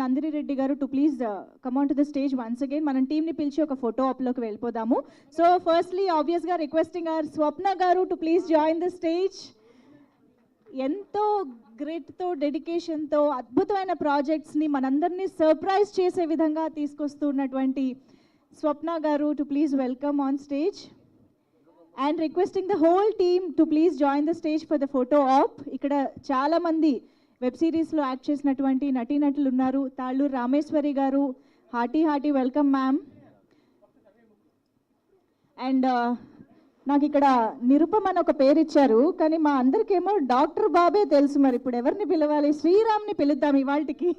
నందిని రెడ్డి గారు too please come on to the stage once again. మనం టీమ్ని పిలిచి ఒక ఫోటో అప్లోకి వెళ్ళిపోదాము. సో ఫస్ట్లీ ఆబ్వియస్గా రిక్వెస్టింగ్ అవర్ స్వప్న గారు too please join the stage. ఎంతో గ్రిట్తో డెడికేషన్తో అద్భుతమైన ప్రాజెక్ట్స్ని మనందరినీ సర్ప్రైజ్ చేసే విధంగా తీసుకొస్తున్నటువంటి స్వప్న గారు too please welcome on stage and requesting the whole team to please join the stage for the photo op. ఇక్కడ చాలామంది వెబ్ సిరీస్లో యాక్ట్ చేసినటువంటి నటీనటులు ఉన్నారు. తాళ్ళూరు రామేశ్వరి గారు, హార్టీ వెల్కమ్ మ్యామ్. అండ్ నాకు ఇక్కడ నిరుపమ్ అని ఒక పేరు ఇచ్చారు, కానీ మా అందరికేమో డాక్టర్ బాబే తెలుసు. మరి ఇప్పుడు ఎవరిని పిలవాలి? శ్రీరామ్ని పిలుద్దాం ఇవాళకి.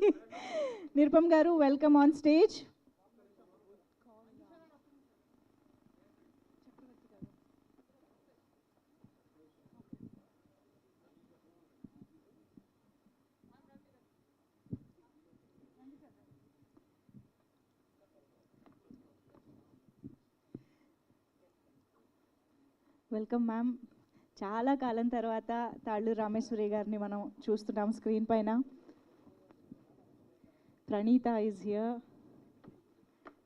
నిరుపమ్ గారు welcome on stage. Welcome ma'am. చాలా కాలం తర్వాత తాళ్ళూరు రామేశ్వరి గారిని మనం చూస్తున్నాం స్క్రీన్ పైన. Praneetha is here.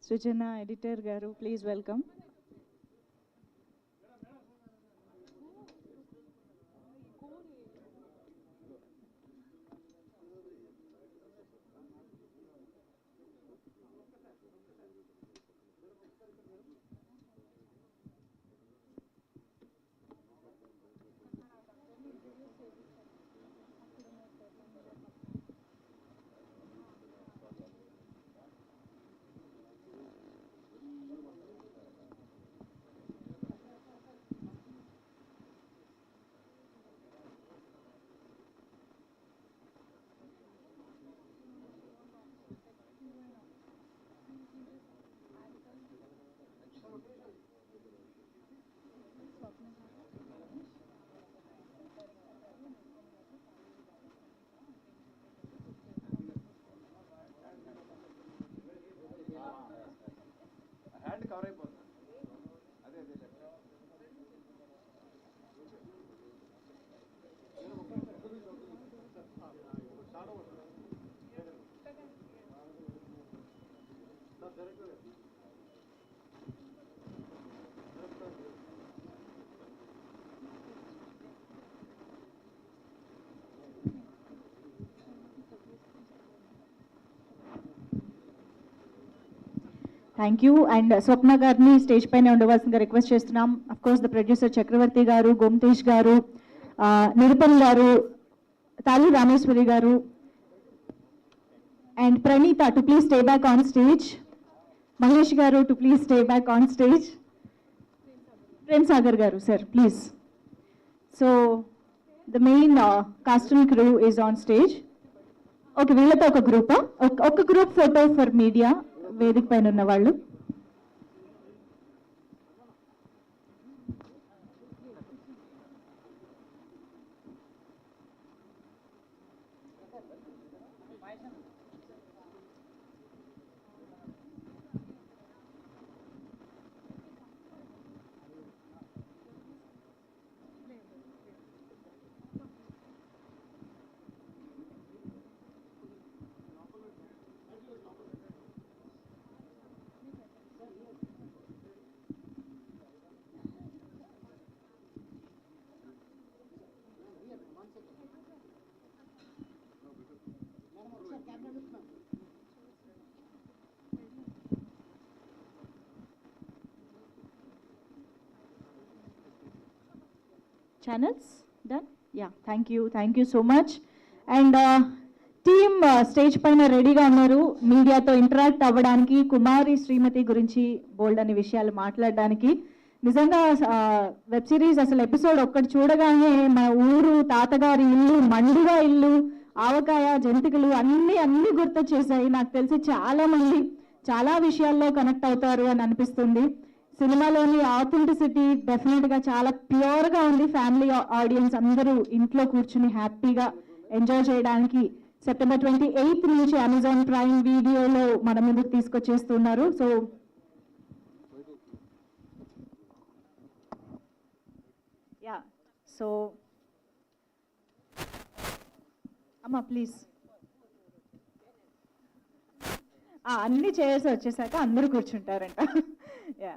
Srujana editor garu please welcome. Thank you. And Swapna గారిని స్టేజ్ పైన ఉండవలసిందిగా రిక్వెస్ట్ చేస్తున్నాం. Of course the producer Chakravarthy garu, Gomatesh garu, Nirupam garu, Talluru Rameshwari garu and Praneetha too please stay back on stage. Mahesh garu too please stay back on stage. Prem Sagar garu sir please. So the main cast and crew is on stage. Okay, వీళ్ళతో ఒక గ్రూపా? ఒక group photo for media, వేదిక పైన ఉన్న వాళ్ళు. Channels done? Yeah, thank you so much. And team stage పైన రెడీగా ఉన్నారు మీడియాతో ఇంటరాక్ట్ అవ్వడానికి, కుమారి శ్రీమతి గురించి బోల్డ్ అనే విషయాలు మాట్లాడడానికి. నిజంగా వెబ్ సిరీస్ అసలు ఎపిసోడ్ ఒక్కటి చూడగానే మా ఊరు, తాతగారి ఇల్లు, మండుగా ఇల్లు, ఆవకాయ, జంతికలు అన్నీ గుర్తొచ్చేసాయి. నాకు తెలిసి చాలా మంది చాలా విషయాల్లో కనెక్ట్ అవుతారు అని అనిపిస్తుంది. సినిమాలోని ఆథెంటిసిటీ డెఫినెట్గా చాలా ప్యూర్గా ఉంది. ఫ్యామిలీ ఆడియన్స్ అందరూ ఇంట్లో కూర్చుని హ్యాపీగా ఎంజాయ్ చేయడానికి సెప్టెంబర్ 28 నుంచి అమెజాన్ ప్రైమ్ వీడియోలో మన ముందుకు తీసుకొచ్చేస్తున్నారు. సో అమ్మా ప్లీజ్. అన్ని చైర్స్ వచ్చేసాక అందరూ కూర్చుంటారంట. Ya,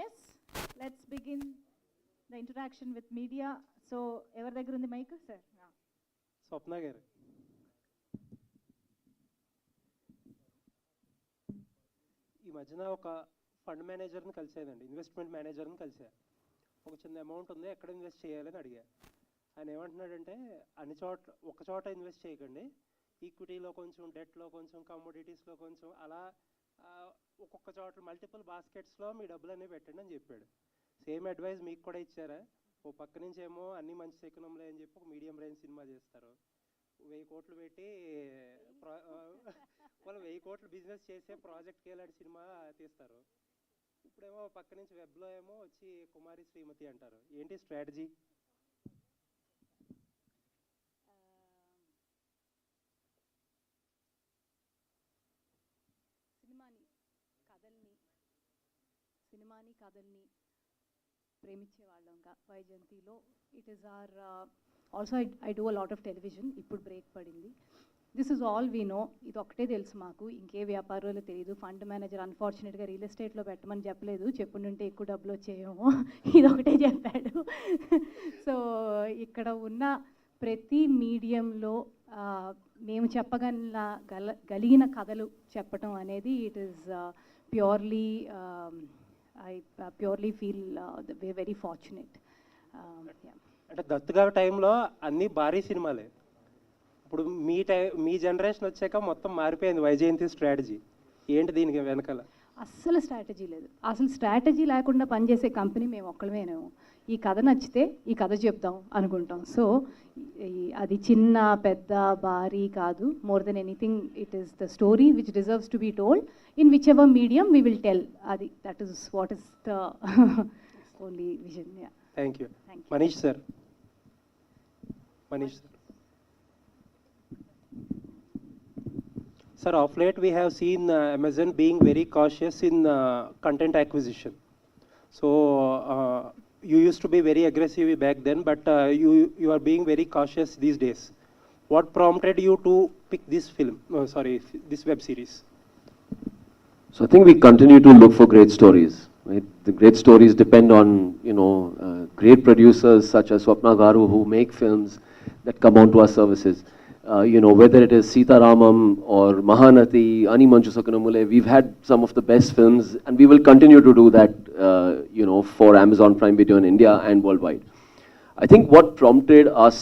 yes, let's begin the interaction with media. So ఎవరి దగ్గర ఉంది మైక్? సార్. స్వప్న గారు, ఈ మధ్యన ఒక ఫండ్ మేనేజర్ని కలిసేదండి, ఇన్వెస్ట్మెంట్ మేనేజర్ని కలిసా. ఒక చిన్న అమౌంట్ ఉంది, ఎక్కడ ఇన్వెస్ట్ చేయాలని అడిగా. ఆయన ఏమంటున్నాడంటే ఒక చోట ఇన్వెస్ట్ చేయకండి, ఈక్విటీలో కొంచెం, డెట్లో కొంచెం, కమోడిటీస్లో కొంచెం, అలా ఒక్కొక్క చోట మల్టిపుల్ బాస్కెట్స్లో మీ డబ్బులన్నీ పెట్టండి అని చెప్పాడు. సేమ్ అడ్వైస్ మీకు కూడా ఇచ్చారా? ఓ పక్క నుంచి ఏమో అన్ని మంచి శకునంలే అని చెప్పి ఒక మీడియం రేంజ్ సినిమా చేస్తారు, 1000 కోట్లు పెట్టి వాళ్ళు 1000 కోట్లు బిజినెస్ చేసే ప్రాజెక్ట్కి వెళ్ళాడు సినిమా తీస్తారు. ఇప్పుడేమో పక్క నుంచి వెబ్లో ఏమో వచ్చి కుమారి శ్రీమతి అంటారు. ఏంటి స్ట్రాటజీ? సినిమాని కథల్ని ప్రేమించే వాళ్ళంగా వైజయంతిలో it is or also I do a lot of television. ఇప్పుడు బ్రేక్ పడింది. This is all we know. ఇది ఒకటే తెలుసు మాకు, ఇంకే వ్యాపారాలు తెలియదు. ఫండ్ మేనేజర్ అన్ఫార్చునేట్గా రియల్ ఎస్టేట్లో పెట్టమని చెప్పలేదు, చెప్పుంటే ఎక్కువ డబ్బులు వచ్చేయేమో, ఇది ఒకటే చెప్పాడు. సో ఇక్కడ ఉన్న ప్రతి మీడియంలో మేము చెప్పగలిగిన కథలు చెప్పటం అనేది it is purely I purely feel we're very fortunate. అంటే దత్తుగా టైంలో అన్ని భారీ సినిమాలే. ఇప్పుడు మీ జనరేషన్ వచ్చాక మొత్తం మారిపోయింది వైజయంతి స్ట్రాటజీ. ఏంటి దీనికి వెనకాల? అస్సలు స్ట్రాటజీ లేదు. అసలు స్ట్రాటజీ లేకుండా పనిచేసే కంపెనీ మేము ఒక్కళ్ళమేనేమో. ఈ కథ నచ్చితే ఈ కథ చెప్దాం అనుకుంటాం. సో అది చిన్న పెద్ద భారీ కాదు. More than anything it is the story which deserves to be told in whichever medium we will tell. అది that is what is the only vision. Thank you. Manish sir. Manish sir. Sir, of late we have seen Amazon being very cautious in content acquisition. So you used to be very aggressive back then, but you are being very cautious these days. What prompted you to pick this film? This web series? So I think we continue to look for great stories. Right? The great stories depend on great producers such as Swapna Garu who make films that come onto our services. Whether it is Sita Ramam or Mahanati, Ani Manchu Sakanamule, we've had some of the best films, and we will continue to do that, for Amazon Prime Video in India and worldwide. I think what prompted us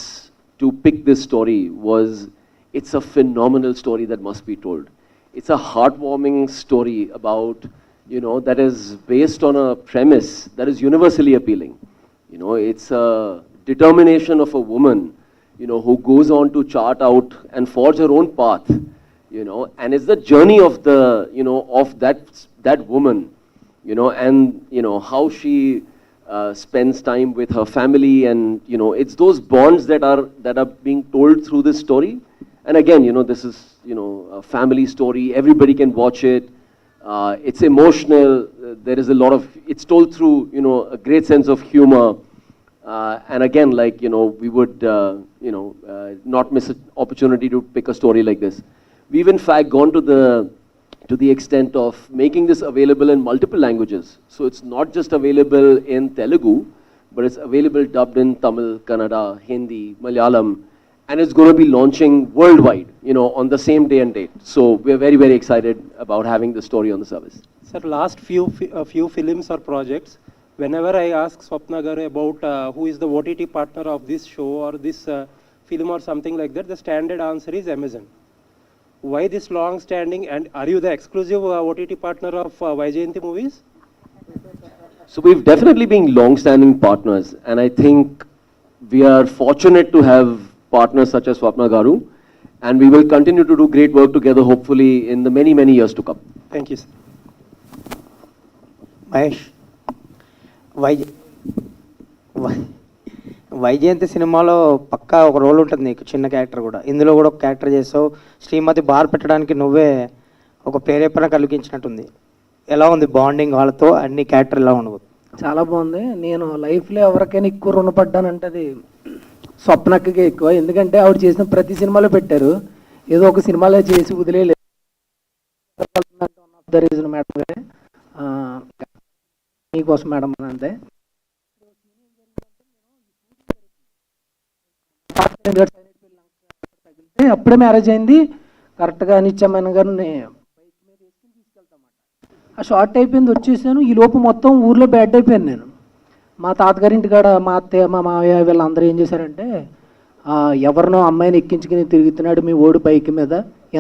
to pick this story was it's a phenomenal story that must be told. It's a heartwarming story about, that is based on a premise that is universally appealing. It's a determination of a woman who goes on to chart out and forge her own path, and it's the journey of the, of that woman, and, how she spends time with her family, and, it's those bonds that are being told through this story. And again, this is, a family story. Everybody can watch it. It's emotional. There is a lot of, it's told through, a great sense of humor. And again, we would, not miss an opportunity to pick a story like this. We've in fact gone to the extent of making this available in multiple languages. So it's not just available in Telugu, but it's available dubbed in Tamil, Kannada, Hindi, Malayalam, and it's going to be launching worldwide, on the same day and date. So we're very, very excited about having the story on the service. Sir, last few films or projects, whenever I ask Swapna garu about who is the OTT partner of this show or this film or something like that, the standard answer is Amazon. Why this long standing, and are you the exclusive OTT partner of Vaijayanti movies? So we've definitely been long-standing partners, and I think we are fortunate to have partners such as Swapna Garu, and we will continue to do great work together, hopefully in the many, many years to come. Thank you, sir. Mahesh, Vyjayanthi సినిమాలో పక్కా ఒక role ఉంటుంది నీకు, చిన్న character కూడా. ఇందులో కూడా ఒక character చేసావు. శ్రీమతి బార్ పెట్టడానికి నువ్వే ఒక ప్రేరేపణ కలిగించినట్టుంది. ఎలా ఉంది బాండింగ్ వాళ్ళతో? అన్ని క్యారెక్టర్ ఎలా ఉండవు? చాలా బాగుంది. నేను లైఫ్లో ఎవరికైనా ఎక్కువ రుణపడ్డానంటే అది స్వప్నకి ఎక్కువ. ఎందుకంటే ఆవిడ చేసిన ప్రతి సినిమాలో పెట్టారు, ఏదో ఒక సినిమాలో చేసి వదిలేదు. ద రీజన్ మేడం, మీకోసం మేడం అంతే. అప్పుడే మ్యారేజ్ అయింది కరెక్ట్గా. నిత్య మేనన్ గారిని బైక్ మీద వేసుకుని తీసుకెళ్తామాట. ఆ షార్ట్ అయిపోయింది, వచ్చేసాను. ఈ లోపు మొత్తం ఊర్లో బ్యాడ్ అయిపోయాను నేను. మా తాతగారింటి కాడ మా అత్తయ్య మా మావయ్య వీళ్ళందరూ ఏం చేశారంటే, ఎవరినో అమ్మాయిని ఎక్కించుకుని తిరుగుతున్నాడు మీ ఓడి బైక్ మీద,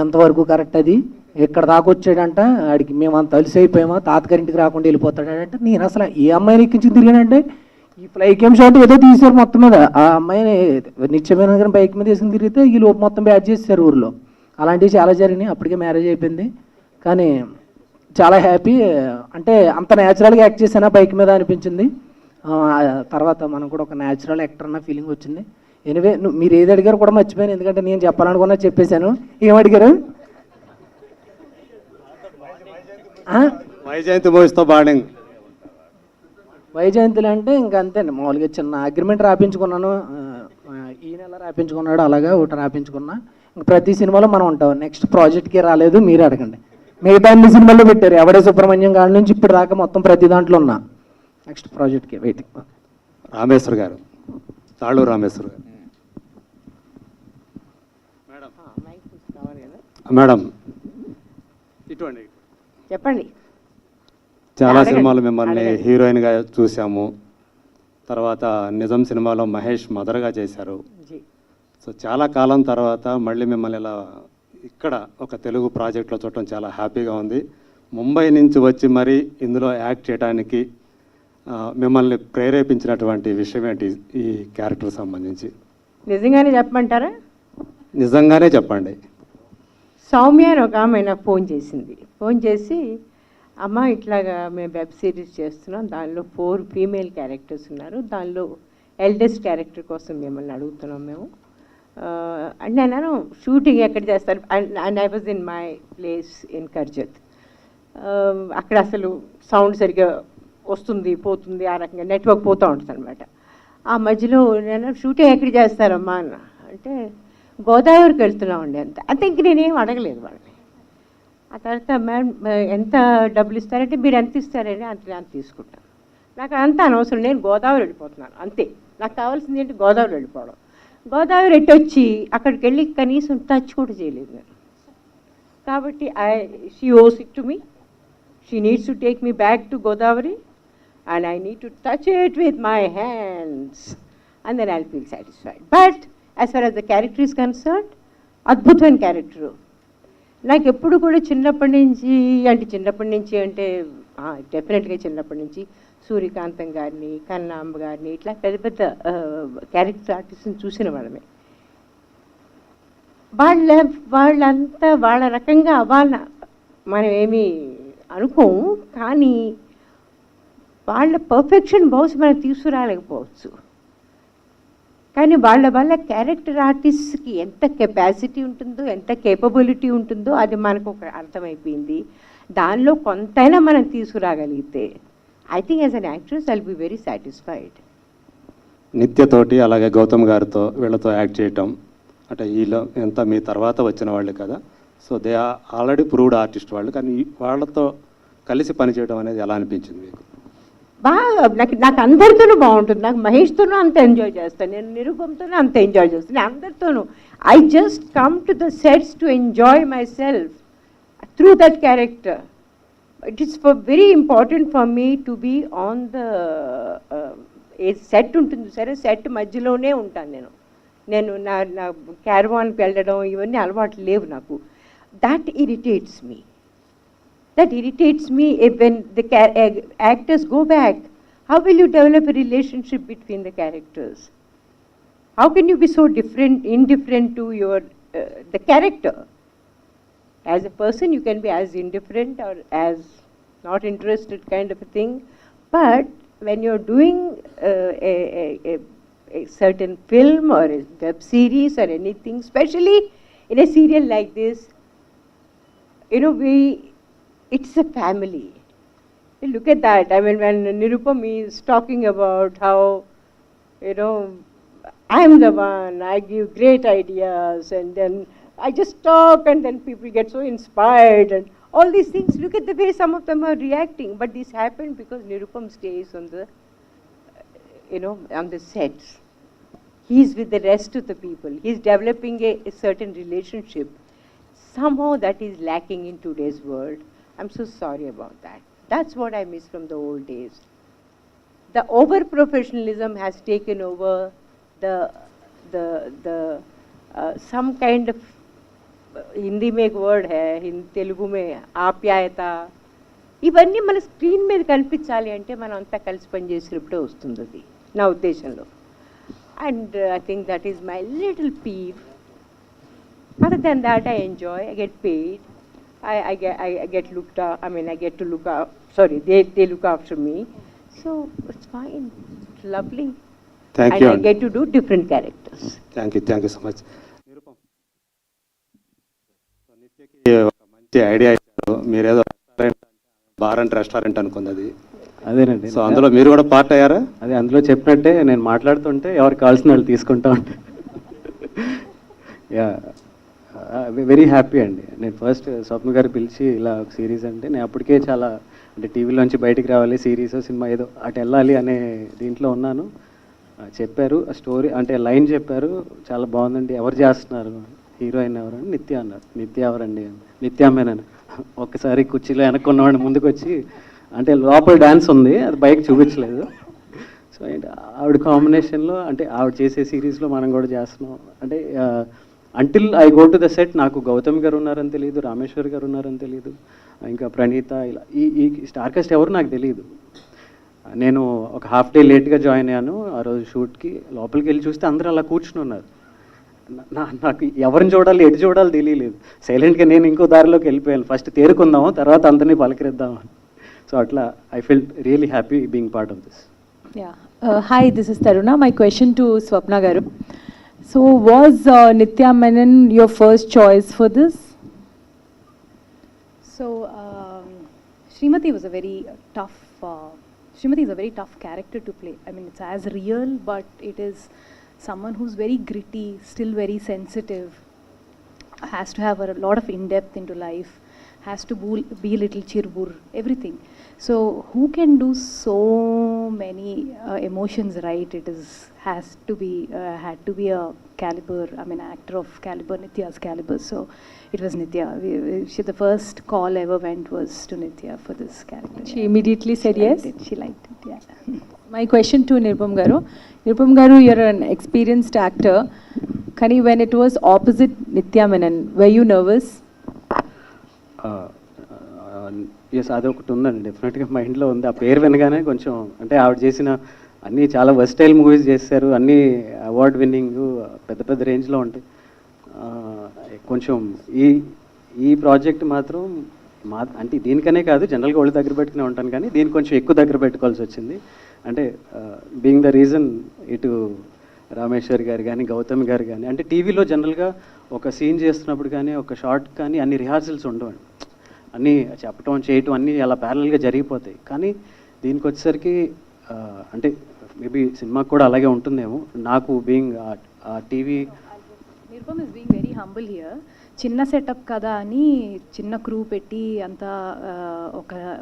ఎంతవరకు కరెక్ట్ అది, ఇక్కడ దాకా వచ్చాడంట, ఆడికి మేము అంత అలసి అయిపోయామా, తాతగారింటికి రాకుండా వెళ్ళిపోతాడంటే. నేను అసలు ఏ అమ్మాయిని ఎక్కించుకుని తిరిగానంటే, ఈ ఫ్లై కేమ్ షాట్ ఏదో తీశారు మొత్తం మీద. ఆ అమ్మాయిని నిత్యమైన గారిని బైక్ మీద వేసుకుని తిరిగితే ఈ లోపు మొత్తం బ్యాడ్ చేశారు ఊర్లో. అలాంటివి చాలా జరిగినాయి. అప్పటికే మ్యారేజ్ అయిపోయింది, కానీ చాలా హ్యాపీ. అంటే అంత న్యాచురల్గా యాక్ట్ చేశానా బైక్ మీద అనిపించింది. తర్వాత మనం కూడా ఒక న్యాచురల్ యాక్టర్ అన్న ఫీలింగ్ వచ్చింది. ఎనివే, మీరు ఏది అడిగారు కూడా మర్చిపోయాను, ఎందుకంటే నేను చెప్పాలనుకున్నా చెప్పేశాను. ఏమడిగారు? వైజయంతి మూవీస్తో బాండింగ్. వైజయంతులు అంటే ఇంకా అంతే అండి, మామూలుగా చిన్న అగ్రిమెంట్ రాపించుకున్నాను. ఈ నెల రాపించుకున్నాడు, అలాగా ఒకటి రాపించుకున్నా. ఇంకా ప్రతి సినిమాలో మనం ఉంటాం. నెక్స్ట్ ప్రాజెక్ట్కి రాలేదు, మీరు అడగండి. మిగతా అన్ని సినిమాల్లో పెట్టారు, ఎవడే సుబ్రహ్మణ్యం గారి నుంచి ఇప్పుడు దాకా మొత్తం ప్రతి దాంట్లో ఉన్నా. నెక్స్ట్ ప్రాజెక్ట్కి వెయిటింగ్. రామేశ్వర్ గారు, తాళ్ళూరు రామేశ్వర్ గారు. మేడం ఇటువంటి చెప్పండి. చాలా సినిమాలు మిమ్మల్ని హీరోయిన్గా చూసాము. తర్వాత నిజం సినిమాలో మహేష్ మదర్గా చేశారు. సో చాలా కాలం తర్వాత మళ్ళీ మిమ్మల్ని ఇలా ఇక్కడ ఒక తెలుగు ప్రాజెక్ట్లో చూడటం చాలా హ్యాపీగా ఉంది. ముంబై నుంచి వచ్చి మరీ ఇందులో యాక్ట్ చేయడానికి మిమ్మల్ని ప్రేరేపించినటువంటి విషయం ఏంటి ఈ క్యారెక్టర్ సంబంధించి? నిజంగానే చెప్పమంటారా? నిజంగానే చెప్పండి. సౌమ్య అని ఒక ఆమె నాకు ఫోన్ చేసి అమ్మ ఇట్లాగా మేము వెబ్ సిరీస్ చేస్తున్నాం, దానిలో 4 ఫీమేల్ క్యారెక్టర్స్ ఉన్నారు, దానిలో ఎల్డెస్ట్ క్యారెక్టర్ కోసం మిమ్మల్ని అడుగుతున్నాం మేము. అండ్ నేను షూటింగ్ ఎక్కడ చేస్తారు, and I was in my place in Karjat. అక్కడ అసలు సౌండ్ సరిగ్గా వస్తుంది పోతుంది, ఆ రకంగా నెట్వర్క్ పోతూ ఉంటుంది అనమాట. ఆ మధ్యలో నేను షూటింగ్ ఎక్కడ చేస్తారమ్మా అన్న అంటే గోదావరికి వెళ్తున్నామండి అంతే ఇంక నేనేం అడగలేదు వాళ్ళని. ఆ తర్వాత మ్యామ్ ఎంత డబ్బులు ఇస్తారంటే మీరు ఎంత ఇస్తారని అంత తీసుకుంటాను. నాకు అంత అనవసరం, నేను గోదావరి వెళ్ళిపోతున్నాను అంతే. నాకు కావాల్సింది ఏంటి, గోదావరి వెళ్ళిపోవడం. గోదావరి ఎట్టొచ్చి అక్కడికి వెళ్ళి కనీసం టచ్ కూడా చేయలేదు నేను. కాబట్టి she owes it to me, she needs to take me back to Godavari and I need to touch it with my hands and then I will feel satisfied. But as far as the character is concerned, అద్భుతమైన character. నాకు ఎప్పుడు కూడా చిన్నప్పటి నుంచి అంటే డెఫినెట్గా చిన్నప్పటి నుంచి సూర్యకాంతం గారిని, కన్నాంబ గారిని, ఇట్లా పెద్ద పెద్ద క్యారెక్టర్ ఆర్టిస్ట్ని చూసిన వాళ్ళమే. వాళ్ళంతా వాళ్ళ రకంగా అవ్వాల మనం ఏమీ అనుకోము, కానీ వాళ్ళ పర్ఫెక్షన్ బహుశా మనం తీసుకురాలేకపోవచ్చు. కానీ వాళ్ళ వల్ల క్యారెక్టర్ ఆర్టిస్ట్కి ఎంత కెపాసిటీ ఉంటుందో, ఎంత కేపబిలిటీ ఉంటుందో అది మనకు ఒక అర్థమైపోయింది. దానిలో కొంతైనా మనం తీసుకురాగలిగితే I think as an actress I will be very satisfied. నిత్యతోటి అలాగే గౌతమ్ గారితో వీళ్ళతో యాక్ట్ చేయటం అంటే వీళ్ళు ఎంత మీ తర్వాత వచ్చిన వాళ్ళు కదా, so they are already proved artist వాళ్ళు, కానీ వాళ్ళతో కలిసి పనిచేయడం అనేది ఎలా అనిపించింది మీకు? బాగా నాకు అందరితోనూ బాగుంటుంది. నాకు మహేష్తోనూ అంత ఎంజాయ్ చేస్తాను, నేను నిరూపంతోనూ అంత ఎంజాయ్ చేస్తాను, నేను అందరితోనూ. I just come to the sets to enjoy myself through that character. It is very important for me to be on the a set ఉంటుంది సరే, సెట్ మధ్యలోనే ఉంటాను నేను నా క్యారవాన్కి వెళ్ళడం ఇవన్నీ అలవాట్లు లేవు నాకు. That irritates me. That irritates me when the actors go back. How will you develop a relationship between the characters? How can you be so indifferent to the character? As a person, you can be as indifferent or as not interested kind of a thing. But when you're doing a certain film or a web series or anything, especially in a serial like this, it's a family. Look at that. I mean, when Nirupam is talking about how, I'm the one, I give great ideas, and then I just talk, and then people get so inspired, and all these things. Look at the way some of them are reacting. But this happened because Nirupam stays on the sets. He's with the rest of the people. He's developing a certain relationship. Somehow that is lacking in today's world. I'm so sorry about that. That's what I miss from the old days. The over-professionalism has taken over some kind of, Hindi में एक word है, Telugu में ఆప్యాయత. ఇవన్నీ మన screen మీద కనిపించాలి అంటే మనం అంతా కలిసి పనిచేసినప్పుడే వస్తుంది అది, నా ఉద్దేశంలో. And I think that is my little peeve. Other than that, I enjoy, I get paid. I get looked up. I mean, I get to look up. Sorry, they look after me, so it's fine. It's lovely. Thank and you. I get to do different characters. Thank you so much. నిరూపం, నిత్యకి ఒక మంచి idea ఇచ్చారు. మీరేదో bar and restaurant అనుకుంది అది. అదేనండి. So అందులో మీరు కూడా పార్ట్ అయ్యారా? అదే అందులో చెప్పినట్టే నేను మాట్లాడుతుంటే ఎవరికి కావాల్సిన వాళ్ళు తీసుకుంటా ఉంటాను. యా, వెరీ హ్యాపీ అండి. నేను ఫస్ట్ స్వప్న గారు పిలిచి ఇలా ఒక సిరీస్ అంటే నేను అప్పటికే చాలా అంటే టీవీలోంచి బయటికి రావాలి, సిరీస్ సినిమా ఏదో అటు వెళ్ళాలి అనే దీంట్లో ఉన్నాను. చెప్పారు ఆ స్టోరీ అంటే లైన్ చెప్పారు, చాలా బాగుందండి. ఎవరు చేస్తున్నారు, హీరోయిన్ ఎవరు అని నిత్య అన్నారు. నిత్య ఎవరండి? నిత్య మేనన్. ఒక్కసారి కుర్చీలో వెనక్కున్నవాడిని ముందుకు వచ్చి, అంటే లోపల డ్యాన్స్ ఉంది అది బయట చూపించలేదు. సో ఆవిడ కాంబినేషన్లో అంటే ఆవిడ చేసే సిరీస్లో మనం కూడా చేస్తున్నాం. అంటే until I go to the set నాకు గౌతమ్ గారు ఉన్నారని తెలియదు, రామేశ్వర్ గారు ఉన్నారని తెలియదు, ఇంకా ప్రణీత, ఇలా ఈ స్టార్ కాస్ట్ ఎవరు నాకు తెలియదు. నేను ఒక హాఫ్ డే లేట్గా జాయిన్ అయ్యాను ఆ రోజు షూట్కి. లోపలికి వెళ్ళి చూస్తే అందరూ అలా కూర్చుని ఉన్నారు. నాకు ఎవరిని చూడాలి ఎటు చూడాలి తెలియలేదు. సైలెంట్గా నేను ఇంకో దారిలోకి వెళ్ళిపోయాను. ఫస్ట్ తేరుకుందాము, తర్వాత అందరినీ పలకరిద్దాము. సో అట్లా I felt really happy being part of this. Hi, this is Taruna. My question to Swapna Garu. So was Nithya Menen your first choice for this? So, Srimathi was a very tough, Srimathi is a very tough character to play. I mean, it's as real, but it is someone who's very gritty, still very sensitive, has to have a lot of in-depth into life, has to be a little chirbur, everything. So who can do so many emotions right? It had to be a caliber, I mean actor of caliber, Nithya's caliber. So it was Nithya. The first call ever went was to Nithya for this character. She immediately said yes? She liked it, yeah. My question to Nirupam Garu. Nirupam Garu, you're an experienced actor. Kani, when it was opposite Nithya Menen, were you nervous? Yes, అదొకటి ఉందండి, డెఫినెట్గా మైండ్లో ఉంది. ఆ పేరు వినగానే కొంచెం అంటే ఆవిడ చేసిన అన్నీ చాలా వర్స్టైల్ మూవీస్ చేశారు, అన్నీ అవార్డ్ విన్నింగ్ పెద్ద పెద్ద రేంజ్లో ఉంటాయి. కొంచెం ఈ ప్రాజెక్ట్ మాత్రం అంటే దీనికనే కాదు, జనరల్గా ఒళ్ళు దగ్గర పెట్టుకునే ఉంటాను, కానీ దీన్ని కొంచెం ఎక్కువ దగ్గర పెట్టుకోవాల్సి వచ్చింది. అంటే బీయింగ్ ద రీజన్ ఇటు రామేశ్వర్ గారు కానీ గౌతమ్ గారు కానీ, అంటే టీవీలో జనరల్గా ఒక సీన్ చేస్తున్నప్పుడు కానీ ఒక షార్ట్ కానీ అన్ని రిహార్సల్స్ ఉండవండి, అన్నీ చెప్పటం చేయటం అన్నీ అలా ప్యారల్గా జరిగిపోతాయి. కానీ దీనికి వచ్చేసరికి అంటే మేబీ సినిమాకి కూడా అలాగే ఉంటుందేమో. నాకు being TV Nirupam is being very humble here. చిన్న సెటప్ కదా అని చిన్న క్రూ పెట్టి అంతా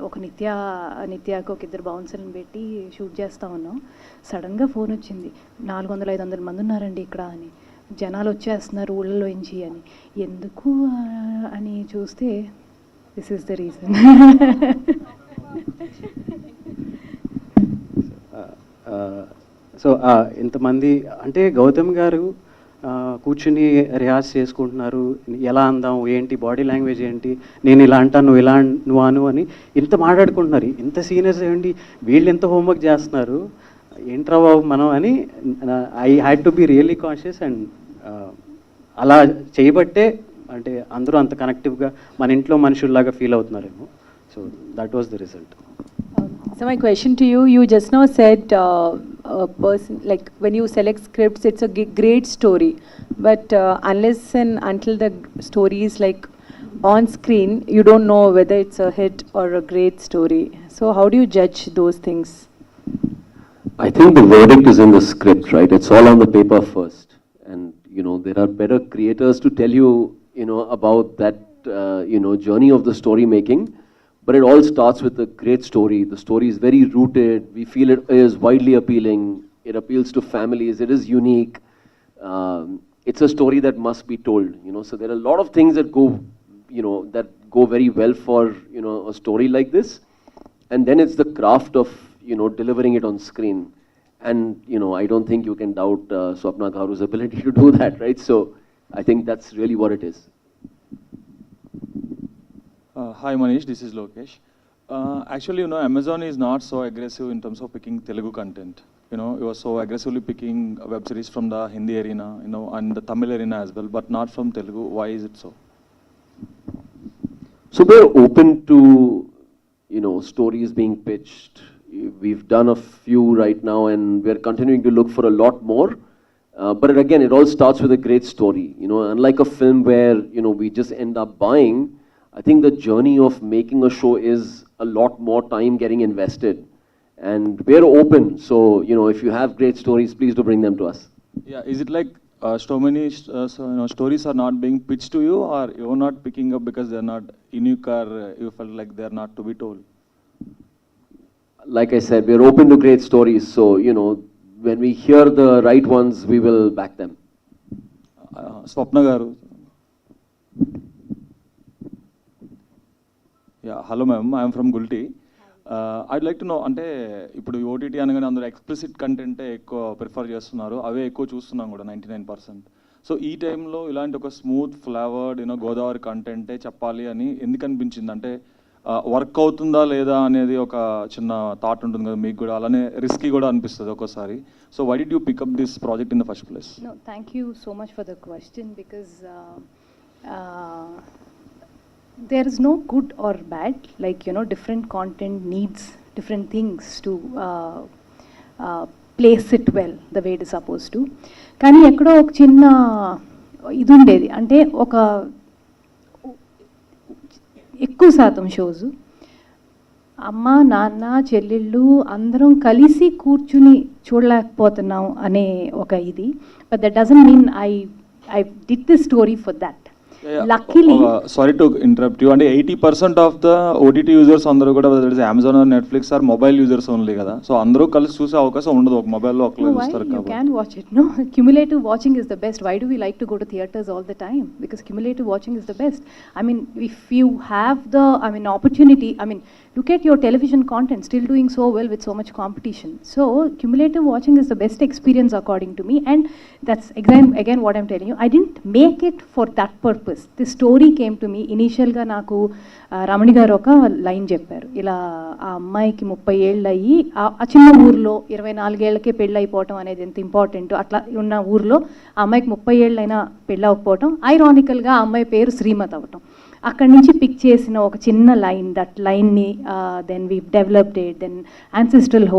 ఒక నిత్యాకి ఒక ఇద్దరు బౌన్సర్ని పెట్టి షూట్ చేస్తూ ఉన్నాం. సడన్గా ఫోన్ వచ్చింది, 400-500 మంది ఉన్నారండి ఇక్కడ అని, జనాలు వచ్చేస్తున్నారు ఊళ్ళలోంచి అని. ఎందుకు అని చూస్తే this is the reason. So ఇంతమంది అంటే గౌతమ్ గారు కూర్చుని రిహార్స్ చేసుకుంటున్నారు, ఎలా అందాం ఏంటి, బాడీ లాంగ్వేజ్ ఏంటి, నేను ఇలా అంటాను నువ్వు ఇలా నువ్వు అను అని ఇంత మాట్లాడుకుంటున్నారు. ఇంత సీనియర్స్ ఏంటి వీళ్ళు ఎంత హోంవర్క్ చేస్తున్నారు, ఏంట్రా బాబు మనం అని I had to be really conscious. And అలా చేయబట్టే అంటే అందరూ అంత కనెక్టివ్గా మన ఇంట్లో మనుషుల్లాగా ఫీల్ అవుతున్నారేమో. So that was the result. So my question to you, you just now said a person, like when you select scripts, it's a great story, but unless and until the story is like on screen, you don't know whether it's a hit or a great story. So how do you judge those things? I think the verdict is in the script, right? It's all on the paper first. And, there are better creators to tell you, about that, journey of the story making. But it all starts with a great story. The story is very rooted. We feel it is widely appealing. It appeals to families. It is unique. It's a story that must be told, So there are a lot of things that go very well for, a story like this. And then it's the craft of, delivering it on screen. And, I don't think you can doubt Swapna Garu's ability to do that, right? So I think that's really what it is. Hi Manish, this is Lokesh. Actually, Amazon is not so aggressive in terms of picking Telugu content. It was so aggressively picking web series from the Hindi arena, and the Tamil arena as well, but not from Telugu. Why is it so? So we're open to, stories being pitched. We've done a few right now, and we're continuing to look for a lot more. But again, it all starts with a great story. Unlike a film where, we just end up buying, I think the journey of making a show is a lot more time getting invested. And we're open. So, if you have great stories, please do bring them to us. Yeah, is it like so many stories are not being pitched to you, or you're not picking up because they're not unique, or you felt like they're not to be told? Like I said, we're open to great stories. So, when we hear the right ones, we will back them. Swapna Garu. Yeah, hello ma'am, I am from Gulti. I'd like to know, అంటే ఇప్పుడు OTT అనగానే అందరూ explicit కంటెంటే ఎక్కువ prefer చేస్తున్నారు, అవే ఎక్కువ చూస్తున్నాం కూడా 99%. So ఈ టైంలో ఇలాంటి ఒక స్మూత్ ఫ్లేవర్డ్ గోదావరి కంటెంటే చెప్పాలి అని ఎందుకు అనిపించింది? అంటే వర్క్ అవుతుందా లేదా అనేది ఒక చిన్న థాట్ ఉంటుంది కదా మీకు కూడా, అలానే రిస్కీ కూడా అనిపిస్తుంది ఒక్కోసారి. So why did you pick up this project in the first place? No, thank you so much for the question, because there is no good or bad, like different content needs different things to place it well the way it is supposed to. కానీ ఎక్కడో ఒక చిన్న ఇది ఉండేది, అంటే ఒక ఎక్కువ శాతం షోస్ అమ్మ నాన్న చెల్లెళ్ళు అందరం కలిసి కూర్చుని చూడలేకపోతున్నాం అనే ఒక ఇది. But that doesn't mean I did this story for that. Luckily, sorry to interrupt you. And 80% of the OTT users అందరూ కూడా whether it is Amazon or Netflix are mobile users only కదా. సో అందరూ కలిసి చూసే అవకాశం ఉండదు ఒక మొబైల్లో ఒకళ్ళు చూస్తారు కాబట్టి. You can watch it. No, cumulative watching is the best. Why do we like to go to theaters all the time? Because cumulative watching is the best. I mean, if you have the opportunity, look at your television content still doing so well with so much competition. So cumulative watching is the best experience according to me, and that's again what I'm telling you. I didn't make it for that purpose. This story came to me initial గా నాకు రమణి గారు ఒక line చెప్పారు, ఇలా ఆ అమ్మాయికి 30 ఏళ్ళు అయ్యి ఆ చిన్న ఊర్లో 24 ఏళ్ళకే పెళ్ళి అయిపోవటం అనేది ఎంత ఇంపార్టెంట్, అట్లా ఉన్న ఊర్లో ఆ అమ్మాయికి 30 ఏళ్ళైనా పెళ్ళి అవ్వకపోవటం, ఐరానికల్గా ఆ అమ్మాయి పేరు శ్రీమతి అవ్వటం. అక్కడి నుంచి పిక్ చేసిన ఒక చిన్న లైన్, దట్ లైన్ని then we developed it, then ancestral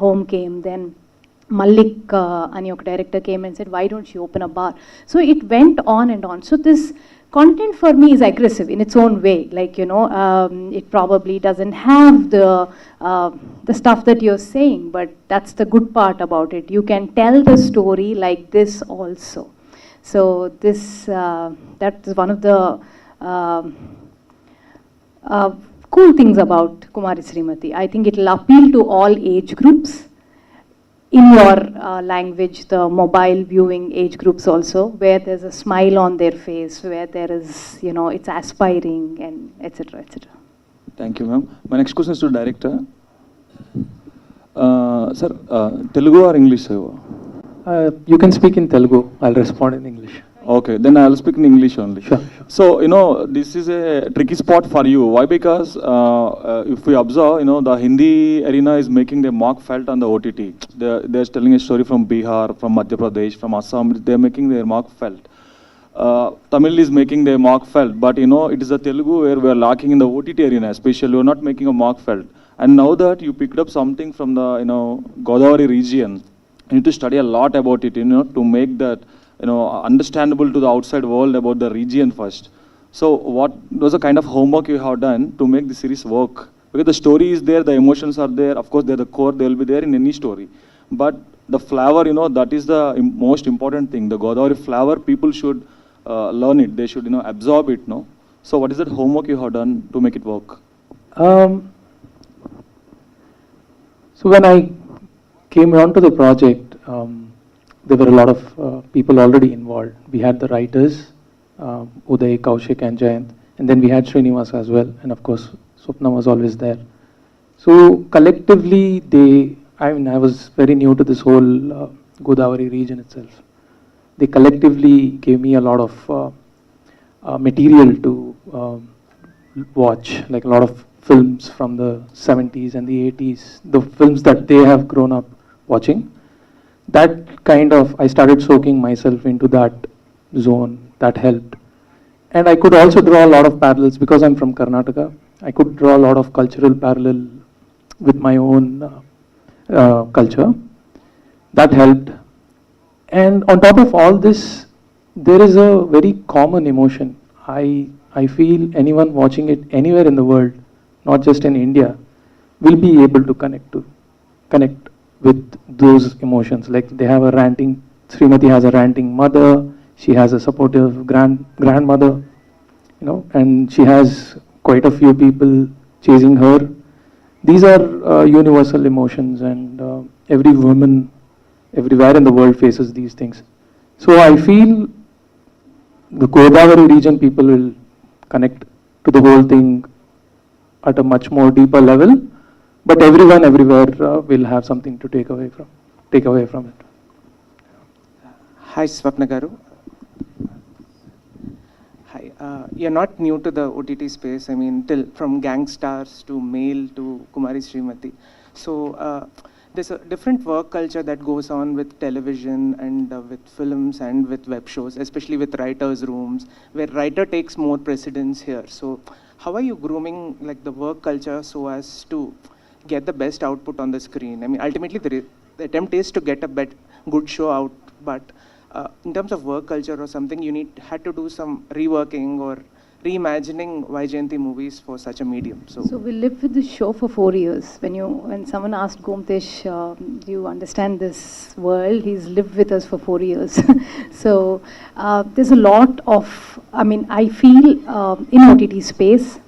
home came, then Malik ani oka director came and said, why don't you open a bar? So it went on and on. So this content for me is aggressive in its own way. Like, it probably doesn't have the stuff that you're saying, but that's the good part about it. You can tell the story like this also. So this that is one of the cool things about Kumari Srimathi. I think it will appeal to all age groups. In your language, the mobile viewing age groups also, where there's a smile on their face, where there is, you know, it's aspiring and etc. etc. Thank you, ma'am. My next question is to director. Sir, Telugu or English? You can speak in Telugu. I'll respond in English. Okay, then I'll speak in English only. Sure. So, you know, this is a tricky spot for you. Why? Because if we observe, you know, the Hindi arena is making their mark felt on the OTT. They're telling a story from Bihar, from Madhya Pradesh, from Assam. They're making their mark felt. Tamil is making their mark felt, but you know, it is the Telugu where we are lacking in the OTT arena, especially. We're not making a mark felt. And now that you picked up something from the, you know, Godavari region, you need to study a lot about it, you know, to make that, you know, understandable to the outside world about the region first. So what was the kind of homework you have done to make the series work? Because the story is there, the emotions are there, of course they're the core, they will be there in any story. But the flavor, you know, that is the most important thing. The Godavari flavor, people should learn it, they should, you know, absorb it, no? So what is that homework you have done to make it work? So when I came onto the project, there were a lot of people already involved. We had the writers, Uday, Kaushik and Jayant, and then we had Srinivas as well, and of course Swapna was always there. So collectively I was very new to this whole Godavari region itself. They collectively gave me a lot of material to watch, like a lot of films from the 70s and the 80s, the films that they have grown up watching. That kind of, I started soaking myself into that zone. That helped. And I could also draw a lot of parallels because I'm from Karnataka. I could draw a lot of cultural parallel with my own culture. That helped. And on top of all this, there is a very common emotion. I feel anyone watching it anywhere in the world, not just in India, will be able to connect with those emotions. Like they have a ranting, Srimati has a ranting mother, she has a supportive grandmother, you know, and she has quite a few people chasing her. These are universal emotions, and every woman everywhere in the world faces these things. So I feel the Godavari region people will connect to the whole thing at a much more deeper level, but everyone everywhere will have something to take away from it. Hi, Swapna Garu. Hi. You're not new to the OTT space. I mean, from Gangstars to Mail to Kumari Srimathi. So there's a different work culture that goes on with television and with films and with web shows, especially with writers' rooms, where writer takes more precedence here. So how are you grooming like the work culture so as to get the best output on the screen? I mean, ultimately the attempt is to get a good show out, but in terms of work culture or something, you had to do some reworking or reimagining Vaijayanti movies for such a medium. So we lived with the show for 4 years. When someone asked Gomtesh, do you understand this world? He's lived with us for 4 years. So there's a lot of, I feel in OTT space,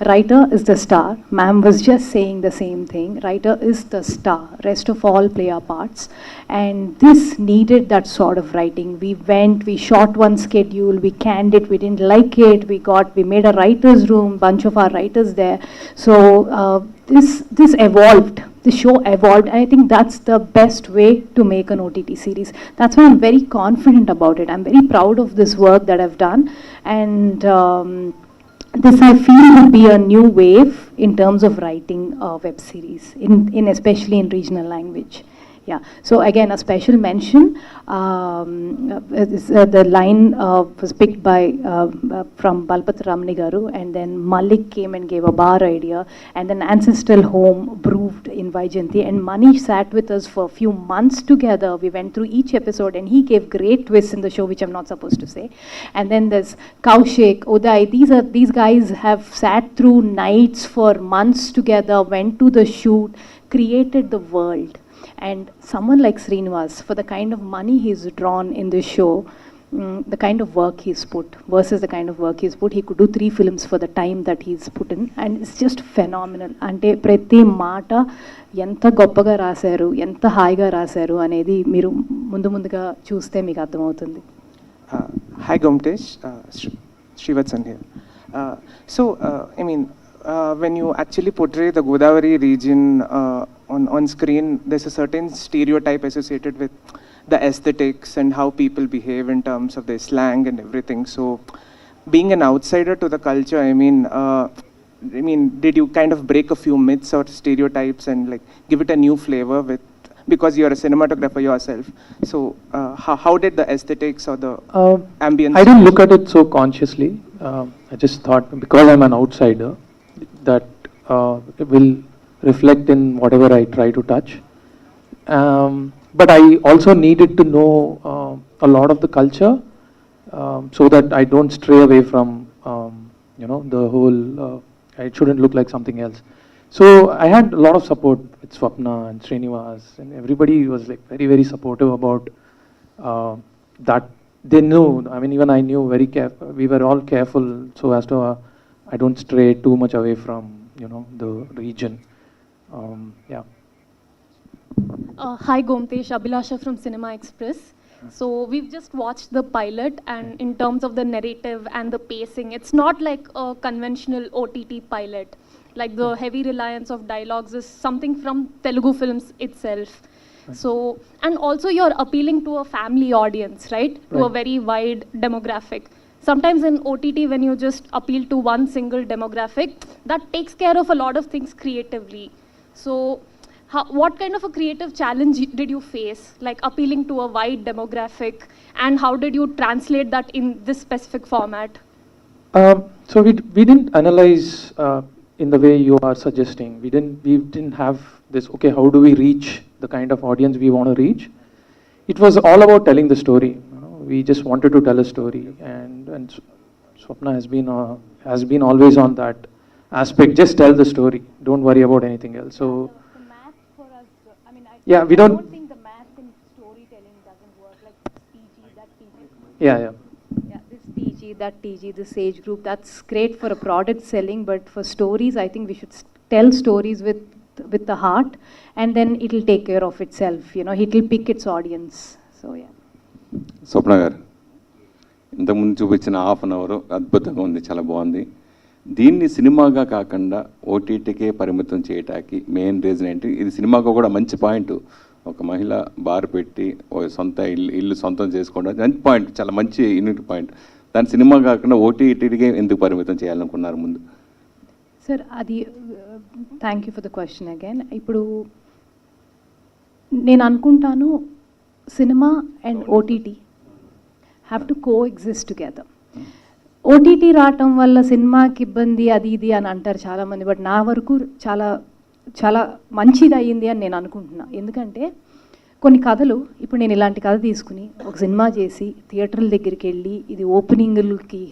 writer is the star. Ma'am was just saying the same thing. Writer is the star. Rest of all play our parts. And this needed that sort of writing. We shot one schedule, we canned it, we didn't like it, we made a writer's room, bunch of our writers there. So this evolved. The show evolved. I think that's the best way to make an OTT series. That's why I'm very confident about it. I'm very proud of this work that I've done. And this I feel would be a new wave in terms of writing web series, especially in regional language. Yeah. So again, a special mention. The line was picked by from Balpat Ramani Garu, and then Malik came and gave a bar idea, and then Ancestral Home proved in Vaijayanti, and Manish sat with us for a few months together. We went through each episode, and he gave great twists in the show, which I'm not supposed to say. And then there's Kaushik, Uday. These guys have sat through nights for months together, went to the shoot, created the world. And someone like Srinivas, for the kind of money he's drawn in this show, the kind of work he's put versus the kind of work he's put. He could do 3 films for the time that he's put in, and it's just phenomenal. Ante prati maata enta goppaga rasaru, enta haiga rasaru anedi meeru munduga chuste meeku ardhamautundi. Hi Gomtesh, Srivatsan here. I mean, when you actually portray the Godavari region on screen, there's a certain stereotype associated with the aesthetics and how people behave in terms of their slang and everything. So, being an outsider to the culture, I mean, did you kind of break a few myths or stereotypes and like give it a new flavor with, because you're a cinematographer yourself? So, how did the aesthetics or the ambience? I didn't look at it so consciously. I just thought, because I'm an outsider, that it will reflect in whatever I try to touch. But I also needed to know a lot of the culture so that I don't stray away from, the whole, it shouldn't look like something else. So I had a lot of support with Swapna and Srinivas, and everybody was like very, very supportive about that. They knew, I mean, even I knew very careful, we were all careful so as to, I don't stray too much away from, the region. Yeah. Hi Gomtesh, Abhilasha from Cinema Express. So we've just watched the pilot, and in terms of the narrative and the pacing, it's not like a conventional OTT pilot. Like the heavy reliance of dialogues is something from Telugu films itself. So, and also you're appealing to a family audience, right? To a very wide demographic. Sometimes in OTT, when you just appeal to one single demographic, that takes care of a lot of things creatively. So, what kind of a creative challenge did you face, like appealing to a wide demographic, and how did you translate that in this specific format? So we didn't analyze in the way you are suggesting. We didn't have this, okay, how do we reach the kind of audience we want to reach? It was all about telling the story. We just wanted to tell a story, and Swapna has been always on that aspect. Just tell the story. Don't worry about anything else. So. Yeah, we don't think the math in storytelling doesn't work, like this PG, that PG. Yeah, This PG, that TG, this age group, that's great for a product selling, but for stories, I think we should tell stories with the heart, and then it'll take care of itself, it'll pick its audience. So, yeah. స్వప్న గారు, ఇంతకుముందు చూపించిన half an hour అద్భుతంగా ఉంది, చాలా బాగుంది. దీన్ని సినిమాగా కాకుండా ఓటీటీకే పరిమితం చేయటానికి మెయిన్ రీజన్ ఏంటి? ఇది సినిమాగా కూడా మంచి పాయింట్. ఒక మహిళ బార్ పెట్టి సొంత ఇల్లు సొంతం చేసుకోవడం మంచి పాయింట్, చాలా మంచి యూనిక్ పాయింట్. దాని సినిమా కాకుండా ఓటీటీకే ఎందుకు పరిమితం చేయాలనుకున్నారు ముందు? సార్, అది thank you for the question again. ఇప్పుడు నేను అనుకుంటాను cinema and OTT have to co exist together. OTT రావటం వల్ల సినిమాకి ఇబ్బంది అది ఇది అని అంటారు చాలామంది, బట్ నా వరకు చాలా చాలా మంచిది అయ్యింది అని నేను అనుకుంటున్నా. ఎందుకంటే కొన్ని కథలు, ఇప్పుడు నేను ఇలాంటి కథ తీసుకుని ఒక సినిమా చేసి థియేటర్ల దగ్గరికి వెళ్ళి ఇది ఓపెనింగ్లకి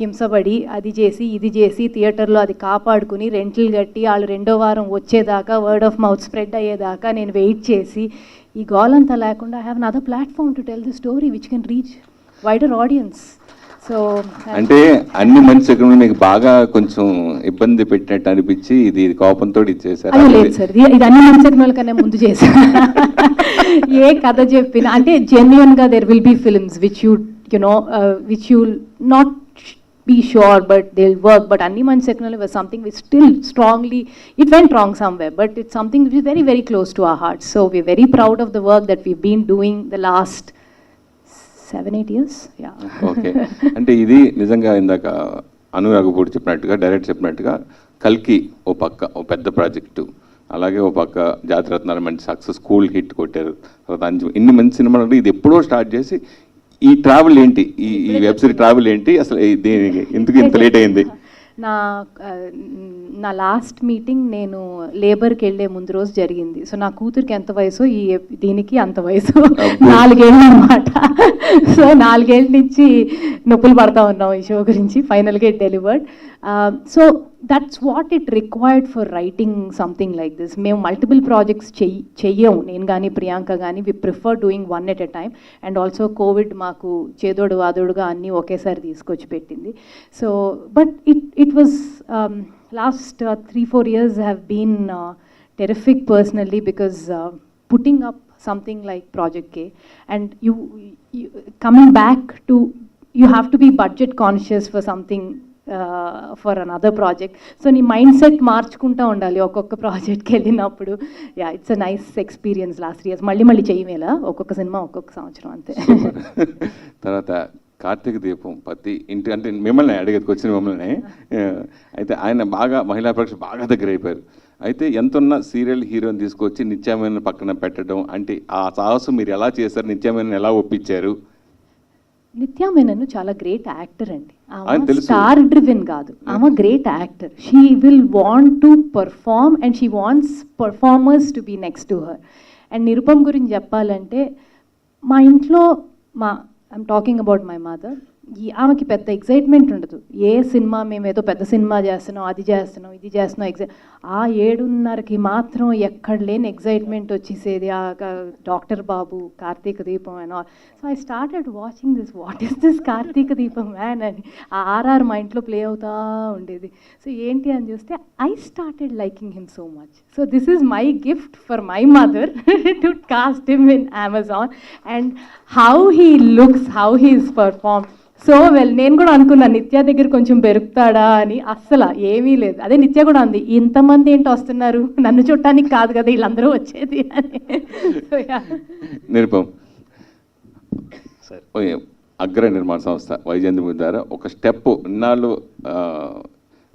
హింసపడి అది చేసి ఇది చేసి థియేటర్లో అది కాపాడుకుని రెంట్లు కట్టి వాళ్ళు 2వ వారం వచ్చేదాకా వర్డ్ ఆఫ్ మౌత్ స్ప్రెడ్ అయ్యేదాకా నేను వెయిట్ చేసి ఈ గోలంతా లేకుండా I have another platform to tell the story which can reach wider audience. So అంటే అన్ని మంచి సినిమాలు మీకు బాగా కొంచెం ఇబ్బంది పెట్టినట్టు అనిపించి ఇది కోపంతో ఇచ్చేసారు? లేదు సార్, ఇది అన్ని మంచి సినిమాల కన్నా ముందు చేశాను. ఏ కథ చెప్పినా అంటే జెన్యున్గా there will be films which which you not be sure but they'll work, but anni man secondly was something we still strongly, it went wrong somewhere, but it's something which is very, very close to our hearts. So we're very proud of the work that we've been doing the last 7-8 years. Yeah. Okay. అంటే ఇది నిజంగా ఇందాక అనురాగపూడి చెప్పినట్టుగా direct చెప్పినట్టుగా కల్కి ఓ పక్క ఓ పెద్ద project, అలాగే ఓ పక్క జాతిరత్నాలు మంచి సక్సెస్, కూల్ హిట్ కొట్టారు. తర్వాత ఇన్ని మంచి సినిమాలు ఇది ఎప్పుడో స్టార్ట్ చేసి ఈ ట్రావెల్ ఏంటి, ఈ వెబ్ సిరీస్ ట్రావెల్ ఏంటి, అసలు దేనికి ఎందుకు ఇంత లేట్ అయింది? నా లాస్ట్ మీటింగ్ నేను లేబర్కి వెళ్ళే ముందు రోజు జరిగింది. సో నా కూతురికి ఎంత వయసు, దీనికి అంత వయసు, 4 ఏళ్ళు అనమాట. సో 4 ఏళ్ళ నుంచి నొప్పులు పడతా ఉన్నాం ఈ షో గురించి. ఫైనల్గా it delivered. So that's what it required for writing something like this. మేము మల్టిపుల్ ప్రాజెక్ట్స్ చెయ్యము, నేను కానీ ప్రియాంక కానీ. We prefer doing one at a time. And also covid మాకు చేదోడు వాదోడుగా అన్నీ ఒకేసారి తీసుకొచ్చి పెట్టింది. So but it was last 3-4 years have been terrific personally, because putting up something like Project K, and you coming back to, you have to be budget conscious for something, for another project. So నీ mind set మార్చుకుంటూ ఉండాలి ఒక్కొక్క ప్రాజెక్ట్కి వెళ్ళినప్పుడు. Yeah, it's a nice experience. Last 3 years మళ్ళీ చేయమేలా, ఒక్కొక్క cinema ఒక్కొక్క సంవత్సరం అంతే. తర్వాత కార్తీక దీపం పతి ఇంటి అంటే మిమ్మల్ని అడిగేది వచ్చిన మిమ్మల్ని. అయితే ఆయన బాగా మహిళా ప్రేక్షకులు బాగా దగ్గర అయిపోయారు. అయితే ఎంతున్న సీరియల్ హీరోని తీసుకొచ్చి నిత్య మేనన్ పక్కన పెట్టడం అంటే ఆ సాహసం మీరు ఎలా చేశారు? నిత్య మేనన్ ఎలా ఒప్పించారు? నిత్య మేనన్ చాలా గ్రేట్ యాక్టర్ అండి. ఆమె స్టార్ డ్రివెన్ కాదు, ఆమె great actor. She will want to perform and she wants performers to be next to her. And Nirupam గురించి చెప్పాలంటే, మా ఇంట్లో I'm talking about my mother, ఆమెకి పెద్ద ఎగ్జైట్మెంట్ ఉండదు. ఏ సినిమా మేము ఏదో పెద్ద సినిమా చేస్తున్నాం, అది చేస్తున్నాం, ఇది చేస్తున్నాం, ఆ 7:30కి మాత్రం ఎక్కడ లేని ఎగ్జైట్మెంట్ వచ్చేసేది. ఆ doctor Babu, Karthika Deepam and all. So I started watching this, what is this Karthika Deepam man అని. ఆ ఆర్ఆర్ మా ఇంట్లో ప్లే అవుతా ఉండేది. సో ఏంటి అని చూస్తే I started liking him so much. So this is my gift for my mother to cost him in Amazon. And how he looks, how he is perform so well. నేను కూడా అనుకున్నాను నిత్య దగ్గర కొంచెం పెరుగుతాడా అని. అస్సలు ఏమీ లేదు. అదే నిత్య కూడా అంది, ఇంతమంది ఏంటో వస్తున్నారు, నన్ను చూడటానికి కాదు కదా వీళ్ళందరూ వచ్చేది అని. నిరుపం, అగ్ర నిర్మాణ సంస్థ వైజయంతి ద్వారా ఒక స్టెప్ ఇన్నాళ్ళు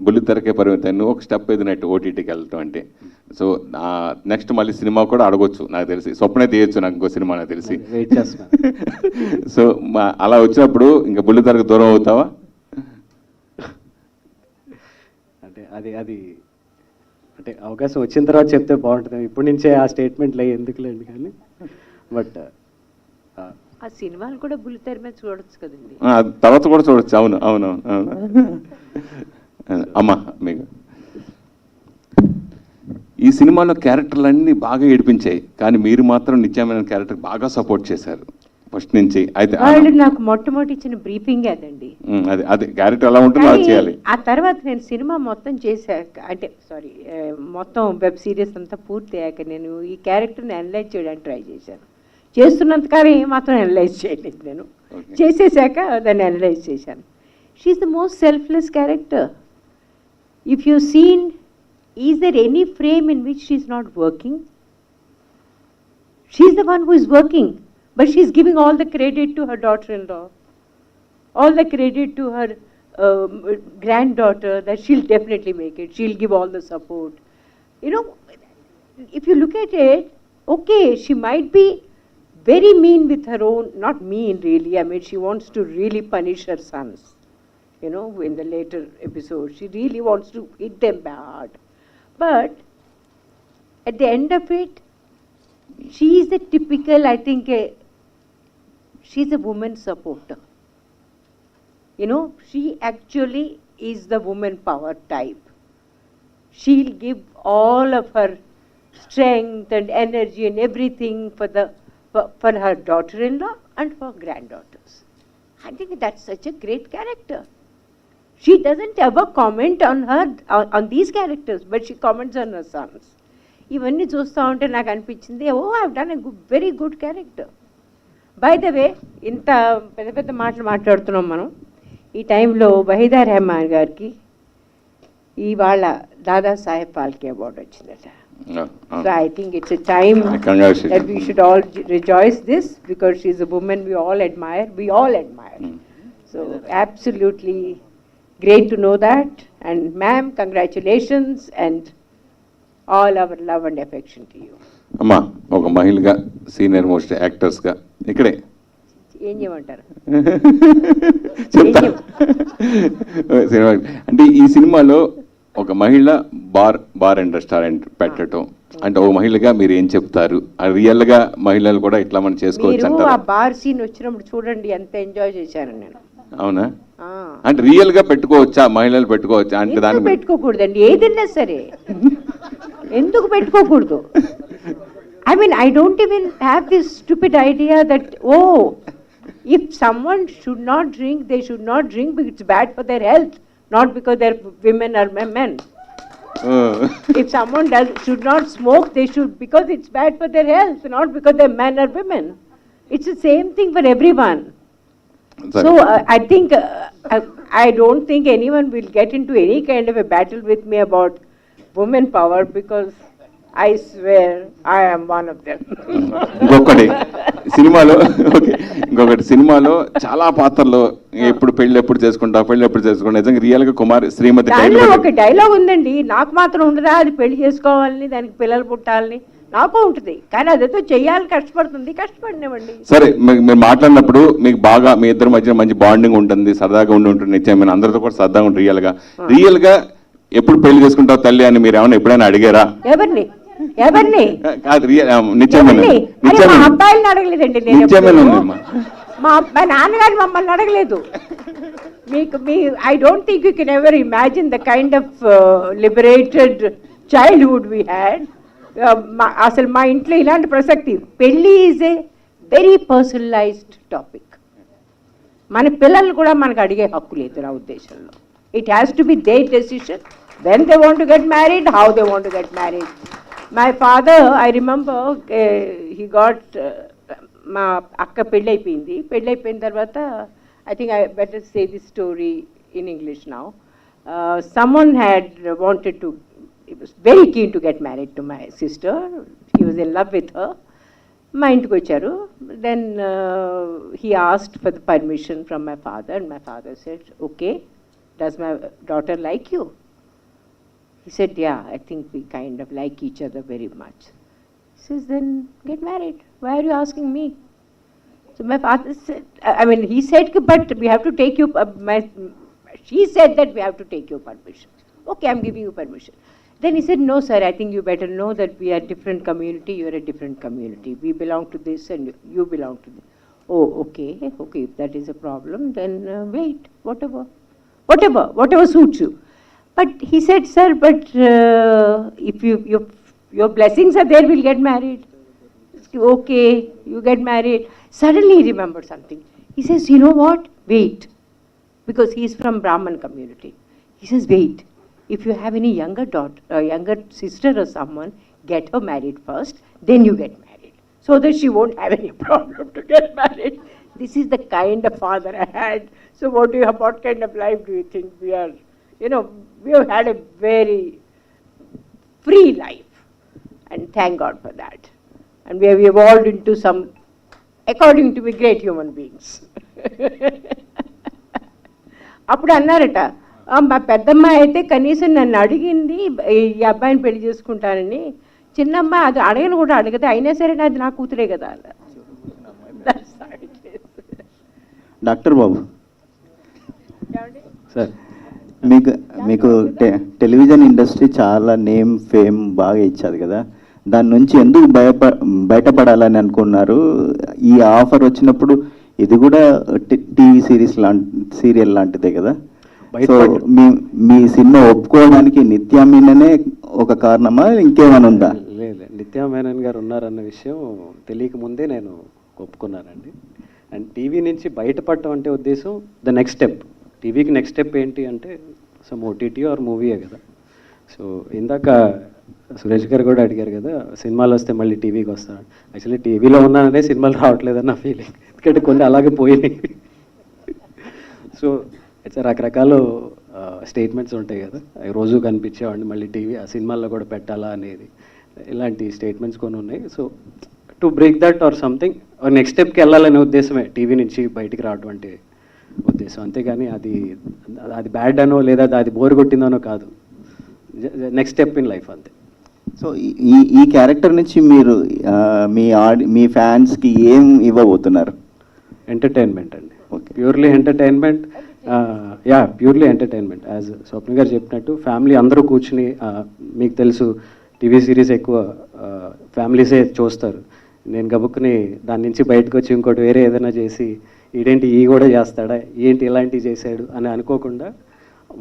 బుల్లితెరకే పరిమితాన్ని ఒక స్టెప్ ఎదినట్టు ఓటీటీకి వెళ్ళటం అంటే. సో నెక్స్ట్ మళ్ళీ సినిమా కూడా అడగొచ్చు నాకు తెలిసి, స్వప్నే తీయచ్చు నాకు ఇంకో సినిమా నాకు తెలిసి. సో అలా వచ్చినప్పుడు ఇంకా బుల్లితెరకు దూరం అవుతావా? అంటే అది అంటే అవకాశం వచ్చిన తర్వాత చెప్తే బాగుంటుంది. ఇప్పటి నుంచే ఆ స్టేట్మెంట్లు ఎందుకులేండి కానీ. బట్ ఆ సినిమాలు కూడా బుల్లితెర మీద చూడొచ్చు కదండి, తర్వాత కూడా చూడొచ్చు. అవును అవును అవును. అమ్మా, మీకు ఈ సినిమాలో క్యారెక్టర్లన్నీ బాగా ఏడిపించాయి, కానీ మీరు మాత్రం నిత్య మేనన్ క్యారెక్టర్ బాగా సపోర్ట్ చేశారు ఫస్ట్ నుంచి. అయితే వాళ్ళు నాకు మొట్టమొదటి ఇచ్చిన బ్రీఫింగ్ అదండి. అది క్యారెక్టర్ ఎలా ఉంటుందో అది చేయాలి. ఆ తర్వాత నేను సినిమా మొత్తం చేశాక, అంటే సారీ మొత్తం వెబ్ సిరీస్ అంతా పూర్తి అయ్యాక నేను ఈ క్యారెక్టర్ని అనలైజ్ చేయడానికి ట్రై చేశాను. చేస్తున్నంతకాలం ఏమాత్రం అనలైజ్ చేయలేదు నేను. చేసేసాక దాన్ని అనలైజ్ చేశాను. She's the most selfless character. If you've seen, is there any frame in which she's not working? She's the one who is working, but she's giving all the credit to her daughter-in-law, all the credit to her granddaughter, that she'll definitely make it, she'll give all the support. You know, if you look at it, okay, she might be very mean with her own, not mean really, I mean she wants to really punish her sons. You know, in the later episodes, she really wants to hit them bad. But at the end of it, she is a typical, I think, she's a woman supporter. You know, she actually is the woman power type. She'll give all of her strength and energy and everything for her daughter-in-law and for granddaughters. I think that's such a great character. She doesn't ever comment on these characters, but she comments on her sons. ఇవన్నీ చూస్తూ ఉంటే నాకు అనిపించింది, oh I've done a very good character. By the way, ఇంత పెద్ద పెద్ద మాటలు మాట్లాడుతున్నాం మనం. ఈ టైంలో వహీదా రెహమాన్ గారికి ఇవాళ దాదాసాహెబ్ ఫాల్కే అవార్డు వచ్చిందట. So I think it's a time that we should all rejoice this, because she is a women we all admire. So absolutely great to know that, and ma'am, congratulations and all our love and affection to you. అమ్మా, ఒక మహిళగా senior most యాక్టర్స్గా ఇక్కడే ఏం చేయమంటారు? Cinema అంటే ఈ సినిమాలో ఒక మహిళ బార్ అండ్ రెస్టారెంట్ పెట్టడం అంటే ఒక మహిళగా మీరు ఏం చెప్తారు? రియల్గా మహిళలు కూడా ఇట్లా మనం చేసుకోవచ్చు మీరు అంటారు? ఆ బార్ సీన్ వచ్చినప్పుడు చూడండి ఎంత ఎంజాయ్ చేశాను నేను. అవునా? అంటే రియల్ గా పెట్టుకోవచ్చా, మహిళలు పెట్టుకోవచ్చా అంటే దాన్ని పెట్టుకోకూడదండి ఏదైనా సరే. ఎందుకు పెట్టుకోకూడదు? I mean, I don't even have this stupid idea that, oh, if someone should not drink, they should not drink because it's bad for their health, not because they're women or men. If someone should not smoke, they should, because it's bad for their health, not because they're men or women. It's the same thing for everyone. So I think, I don't think anyone will get into any kind of a battle with me about women power, because I swear I am one of them. ఇంకొకటి సినిమాలో చాలా పాత్రలు ఎప్పుడు పెళ్ళి ఎప్పుడు చేసుకుంటా నిజంగా real గా కుమారి శ్రీమతి దానిలో ఒక డైలాగ్ ఉందండి, నాకు మాత్రం ఉండదా అది పెళ్లి చేసుకోవాలని, దానికి పిల్లలు పుట్టాలని. నాకు ఉంటుంది, కానీ అదేదో చెయ్యాలి, కష్టపడినవ్వండి. సరే, మీరు మాట్లాడినప్పుడు మీకు బాగా మీ ఇద్దరి మధ్య మంచి బాండింగ్ ఉంటుంది, సరదాగా ఉంటుంది, నిత్యం అందరితో కూడా సరదాగా ఉంటుంది. రియల్ గా ఎప్పుడు పెళ్లి చేసుకుంటావు తల్లి అని మీరు ఏమైనా ఎప్పుడైనా అడిగారా? ఎవరిని? అబ్బాయిలను అడగలేదండి నేను. మా నాన్నగారు మమ్మల్ని అడగలేదు. I don't think you can ever imagine the kind of liberated childhood we had. అసలు మా ఇంట్లో ఇలాంటి ప్రసక్తి, పెళ్ళి is a very personalised topic. మన పిల్లలు కూడా మనకు అడిగే హక్కు లేదు నా ఉద్దేశంలో. It has to be their decision when they want to get married, how they want to get married. My father, I remember, he got మా అక్క పెళ్ళి అయిపోయిన తర్వాత, I think I better say this story in English now. Someone had wanted to, he was very keen to get married to my sister. He was in love with her. మా ఇంటికి వచ్చారు. Then he asked for the permission from my father, and my father said, okay, does my daughter like you? He said, yeah, I think we kind of like each other very much. He says, then get married. Why are you asking me? So my father said, he said, but we have to take you, she said that we have to take your permission. Okay, I'm giving you permission. Then he said, no sir, I think you better know that we are different community, you are a different community. We belong to this and you belong to this. Oh, okay, if that is a problem, then wait, whatever suits you. But he said, sir, but if your blessings are there, we'll get married. Okay, you get married. Suddenly he remembered something. He says, you know what? Wait. Because he is from Brahman community. He says, wait. If you have any younger sister or someone, get her married first, then you get married. So that she won't have any problem to get married. This is the kind of father I had. So what kind of life do you think we are? We have had a very free life, and thank God for that. And we have evolved into some, according to me, great human beings. అప్పుడు అన్నారట, మా పెద్దమ్మాయి అయితే కనీసం నన్ను అడిగింది ఈ అబ్బాయిని పెళ్లి చేసుకుంటానని. చిన్నమ్మాయి అది అడగను కూడా అడగదు, అయినా సరే అది నా కూతురే కదా అలా. డాక్టర్ బాబు సార్, మీకు టెలివిజన్ ఇండస్ట్రీ చాలా నేమ్ ఫేమ్ బాగా ఇచ్చారు కదా, దాని నుంచి ఎందుకు బయటపడాలని అనుకున్నారు? ఈ ఆఫర్ వచ్చినప్పుడు ఇది కూడా టీవీ సీరియల్ లాంటిదే కదా, సో మీ సినిమా ఒప్పుకోవడానికి నిత్యా మీననే ఒక కారణమా, ఇంకేమైనా ఉందా? లేదు, నిత్యా మేనన్ గారు ఉన్నారన్న విషయం తెలియక ముందే నేను ఒప్పుకున్నానండి. అండ్ టీవీ నుంచి బయటపడటం అంటే ఉద్దేశం ద నెక్స్ట్ స్టెప్. టీవీకి నెక్స్ట్ స్టెప్ ఏంటి అంటే సమ్ ఓటీటీ ఆర్ మూవీయే కదా. సో ఇందాక సురేష్ గారు కూడా అడిగారు కదా, సినిమాలు వస్తే మళ్ళీ టీవీకి వస్తాను. యాక్చువల్లీ టీవీలో ఉన్నాననే సినిమాలు రావట్లేదని నా ఫీలింగ్, ఎందుకంటే కొన్ని అలాగే పోయినాయి. సో ఇట్స్ రకరకాల స్టేట్మెంట్స్ ఉంటాయి కదా, అవి రోజు కనిపించేవాడిని, మళ్ళీ టీవీ ఆ సినిమాల్లో కూడా పెట్టాలా అనేది, ఇలాంటి స్టేట్మెంట్స్ కొన్ని ఉన్నాయి. So to break that or something next స్టెప్కి వెళ్ళాలనే ఉద్దేశమే టీవీ నుంచి బయటికి రావడం అంటే ఉద్దేశం. అంతేగాని అది బ్యాడ్ అనో లేదా అది బోర్ కొట్టిందనో కాదు, నెక్స్ట్ స్టెప్ ఇన్ లైఫ్ అంతే. సో ఈ క్యారెక్టర్ నుంచి మీరు మీ ఫ్యాన్స్కి ఏం ఇవ్వబోతున్నారు? ఎంటర్టైన్మెంట్ అండి, purely entertainment. Purely entertainment. As Swapna garu చెప్పినట్టు ఫ్యామిలీ అందరూ కూర్చుని, మీకు తెలుసు టీవీ సిరీస్ ఎక్కువ ఫ్యామిలీసే చూస్తారు. నేను గబుక్కుని దాని నుంచి బయటకు వచ్చి ఇంకోటి వేరే ఏదైనా చేసి ఈడేంటి ఈ కూడా చేస్తాడా, ఏంటి ఇలాంటివి చేశాడు అని అనుకోకుండా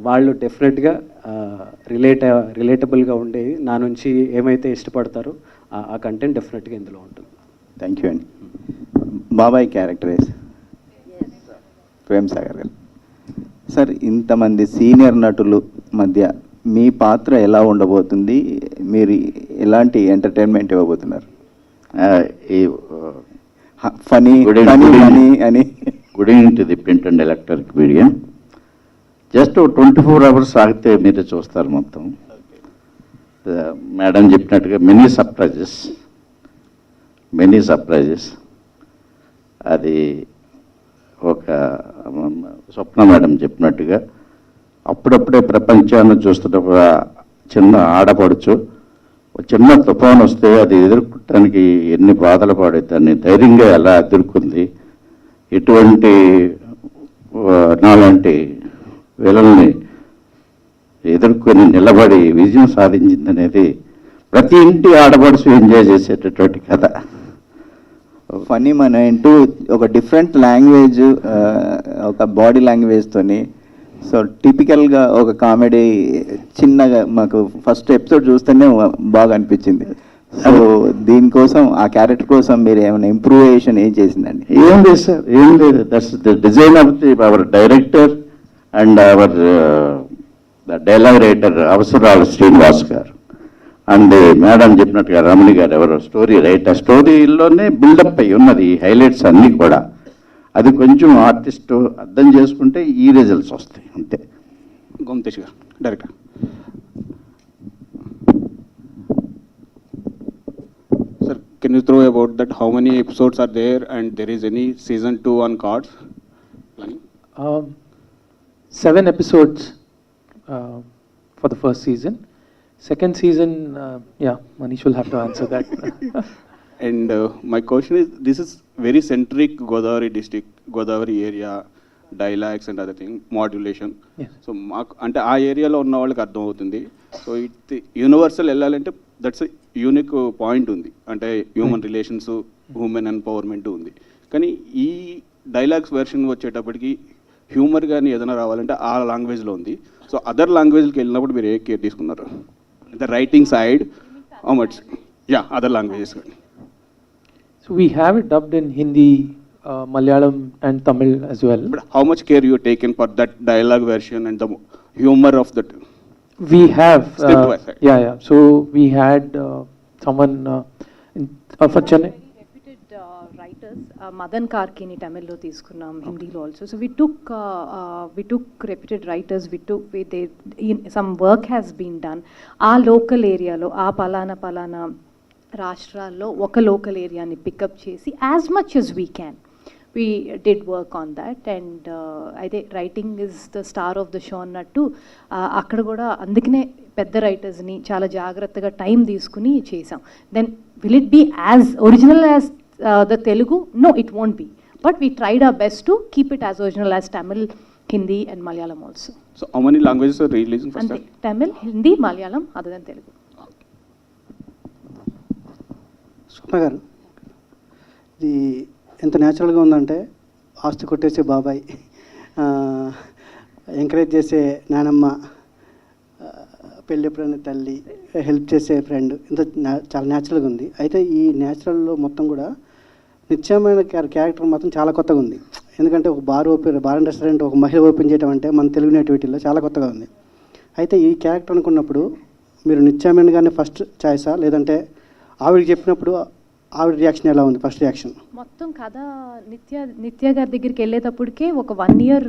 వాళ్ళు డెఫినెట్గా రిలేటబుల్గా ఉండేవి నా నుంచి ఏమైతే ఇష్టపడతారో ఆ కంటెంట్ డెఫినెట్గా ఇందులో ఉంటుంది. థ్యాంక్ యూ అండి. బాబాయ్ క్యారెక్టరైజ్ ప్రేమ్ సాగర్ గారు. సార్, ఇంతమంది సీనియర్ నటులు మధ్య మీ పాత్ర ఎలా ఉండబోతుంది? మీరు ఎలాంటి ఎంటర్టైన్మెంట్ ఇవ్వబోతున్నారు? ఫనీ అని. Good evening to the print and electronic media. Just 24 hours ఆగితే మీరే చూస్తారు మొత్తం. మేడం చెప్పినట్టుగా మెనీ సర్ప్రైజెస్. అది ఒక స్వప్న మేడం చెప్పినట్టుగా అప్పుడప్పుడే ప్రపంచాన్ని చూస్తున్న ఒక చిన్న ఆడపడుచు చిన్న తుఫాను వస్తే అది ఎదుర్కోవటానికి ఎన్ని బాధలు పడే దాన్ని ధైర్యంగా ఎలా ఎదుర్కొంది, ఇటువంటి నాలాంటి వీళ్ళని ఎదుర్కొని నిలబడి విజయం సాధించింది అనేది ప్రతి ఇంటి ఆడపడుచు ఎంజాయ్ చేసేటటువంటి కథ. ఫనీ మన ఇంటూ ఒక డిఫరెంట్ లాంగ్వేజ్, ఒక బాడీ లాంగ్వేజ్తోని, సో టిపికల్గా ఒక కామెడీ చిన్నగా మాకు ఫస్ట్ ఎపిసోడ్ చూస్తేనే బాగా అనిపించింది. సో దీనికోసం ఆ క్యారెక్టర్ కోసం మీరు ఏమైనా ఇంప్రూవేషన్ ఏం చేసిందండి? ఏం లేదు సార్, ఏం లేదు. That's the design of the hour director and hour dialogue writer అవసరాలు శ్రీనివాస్ గారు అండ్ మేడం చెప్పినట్టుగా రమణి గారు ఎవరో స్టోరీ రైటర్. స్టోరీలోనే బిల్డప్ అయి ఉన్నది ఈ హైలైట్స్ అన్నీ కూడా. అది కొంచెం ఆర్టిస్ట్ అర్థం చేసుకుంటే ఈ రిజల్ట్స్ వస్తాయి అంతే. గోమతేష్ గారు director. Sir, can you throw about that how many episodes are there and there is any season 2 on cards? 7 episodes for the first season. Second season, Manish will have to answer that. And my question is, this is very centric Godavari district, Godavari area, dialects and other thing, modulation. Yes. So మాకు అంటే ఆ ఏరియాలో ఉన్న వాళ్ళకి అర్థమవుతుంది. So it universal వెళ్ళాలంటే that's unique point ఉంది, అంటే హ్యూమన్ రిలేషన్స్, హ్యూమన్ ఎంపవర్మెంట్ ఉంది. కానీ ఈ డైలాగ్స్ వెర్షన్ వచ్చేటప్పటికి హ్యూమర్ కానీ ఏదైనా రావాలంటే ఆ లాంగ్వేజ్లో ఉంది. సో అదర్ లాంగ్వేజ్కి వెళ్ళినప్పుడు మీరు ఏ కేర్ తీసుకున్నారు? The writing side how much? Other languages కానీ. So we have it dubbed in Hindi, Malayalam and Tamil as well. But how much care you taken for that dialogue version and the humor of that? We have, Script-wise, right? yeah. So we had someone for Chennai. Writers, Madan Karkini Tamil lo తీసుకున్నాం, హిందీలో also. So we took reputed writers, some work has been done. ఆ local ఏరియాలో ఆ పలానా రాష్ట్రాల్లో ఒక local ఏరియాని pickup చేసి as much as we can we did work on that. And అయితే writing is the star of the show అన్నట్టు అక్కడ కూడా అందుకనే పెద్ద రైటర్స్ని చాలా జాగ్రత్తగా టైం తీసుకుని చేసాం. Then will it be as original as the Telugu? No, it won't be. But we tried our best to keep it as original as Tamil, Hindi and Malayalam also. So how many languages are releasing first time? Tamil, Hindi, Malayalam, other than Telugu. స్వప్న గారు, ఇది ఎంత న్యాచురల్గా ఉందంటే ఆస్తి కొట్టేసే బాబాయ్, encourage చేసే నానమ్మ, పెళ్ళెప్పుడైన తల్లి, హెల్ప్ చేసే ఫ్రెండ్, ఇంత చాలా న్యాచురల్గా ఉంది. అయితే ఈ న్యాచురల్లో మొత్తం కూడా నిత్యమైన క్యారెక్టర్ మాత్రం చాలా కొత్తగా ఉంది. ఎందుకంటే ఒక బార్ అండ్ రెస్టారెంట్ ఒక మహిళ ఓపెన్ చేయడం అంటే మన తెలుగు నేటివిటీలో చాలా కొత్తగా ఉంది. అయితే ఈ క్యారెక్టర్ అనుకున్నప్పుడు మీరు నిత్యమైన గారిని ఫస్ట్ చాయిసా, లేదంటే ఆవిడకి చెప్పినప్పుడు ఆవిడ రియాక్షన్ ఎలా ఉంది? ఫస్ట్ రియాక్షన్ మొత్తం కథ నిత్య గారి దగ్గరికి వెళ్ళేటప్పటికే ఒక 1 year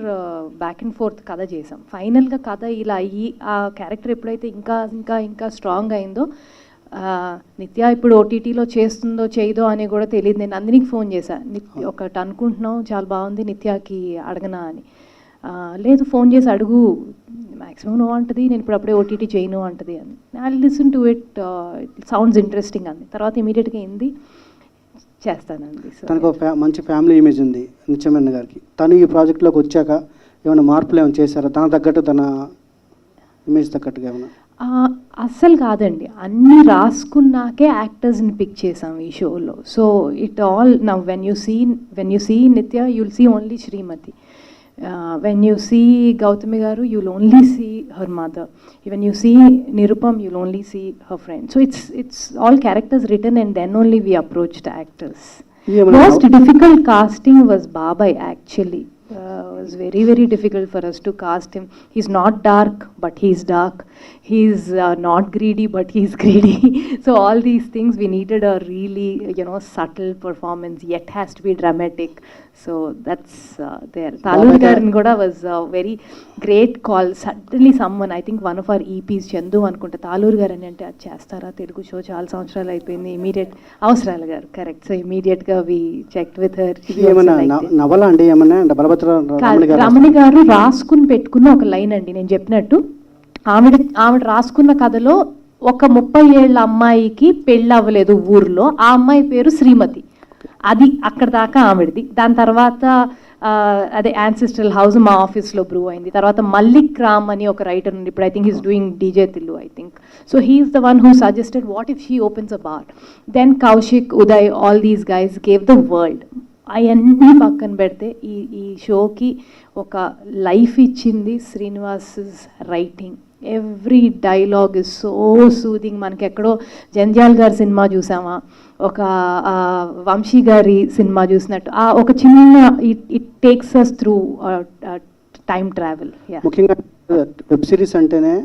బ్యాక్ అండ్ ఫోర్త్ కథ చేసాం. ఫైనల్గా కథ ఇలా అయ్యి ఆ క్యారెక్టర్ ఎప్పుడైతే ఇంకా స్ట్రాంగ్ అయిందో, నిత్య ఇప్పుడు ఓటీటీలో చేస్తుందో చేయదో అని కూడా తెలియదు. నేను నందినికి ఫోన్ చేశాను, ఒకటి అనుకుంటున్నాం చాలా బాగుంది నిత్యకి అడగనా అని. లేదు, ఫోన్ చేసి అడుగు, మ్యాక్సిమం నో అంటది, నేను ఇప్పుడు అప్పుడే ఓటీటీ చేయను అంటది అని. I listen to it, sounds interesting అంది. తర్వాత ఇమీడియట్గా ఏంది చేస్తానండి. తనకు ఒక మంచి ఫ్యామిలీ ఇమేజ్ ఉంది నిత్యమైన గారికి. తను ఈ ప్రాజెక్ట్లోకి వచ్చాక ఏమైనా మార్పులు ఏమైనా చేశారా? తన తగ్గట్టు, తన ఇమేజ్ తగ్గట్టుగా ఏమైనా? అస్సలు కాదండి, అన్నీ రాసుకున్నాకే యాక్టర్స్ని పిక్ చేసాం ఈ షోలో. So it all now when you see Nitya you'll see only Srimathi. When you see Gautami garu, you'll only see her mother. When you see Nirupam, you'll only see her friend. So it's all characters written, and then only we approached actors. Most difficult casting was Babai actually. It was very, very difficult for us to cast him. He's not dark, but he's dark. He's not greedy, but he's greedy. So all these things, we needed a really, subtle performance, yet has to be dramatic. So that's there. Talur Garan Goda was a very great call. Suddenly someone, I think one of our EPs, Chandu anukunta, Talur Garan ante adi chestara Telugu show chaala samvatsaralu ayipoyindi, immediate avasaralu garu, correct. So immediate ga we checked with her. నవల అండి ఏమన్నా బలభద్ర రమణి గారు రాసుకుని పెట్టుకున్న ఒక line అండి. నేను చెప్పినట్టు ఆవిడ రాసుకున్న కథలో ఒక 30 ఏళ్ల అమ్మాయికి పెళ్ళి అవ్వలేదు ఊర్లో, ఆ అమ్మాయి పేరు శ్రీమతి. అది అక్కడ దాకా ఆవిడది. దాని తర్వాత అదే యాన్సిస్ట్రల్ హౌస్ మా ఆఫీస్లో బ్రూ అయింది. తర్వాత మల్లిక్ రామ్ అని ఒక రైటర్ ఉంది, ఇప్పుడు I think he's doing DJ Tillu I think. So he's the one who suggested what if she opens a bar. Then Kaushik, Uday, all these guys gave the world. అవన్నీ పక్కన పెడితే ఈ షోకి ఒక లైఫ్ ఇచ్చింది Srinivas writing. Every dialogue is so soothing. మనకి ఎక్కడో జంధ్యాల్ గారి సినిమా చూసామా, ఒక వంశీ గారి సినిమా చూసినట్టు ఒక చిన్న it takes us through time travel. ముఖ్యంగా వెబ్ సిరీస్ అంటేనే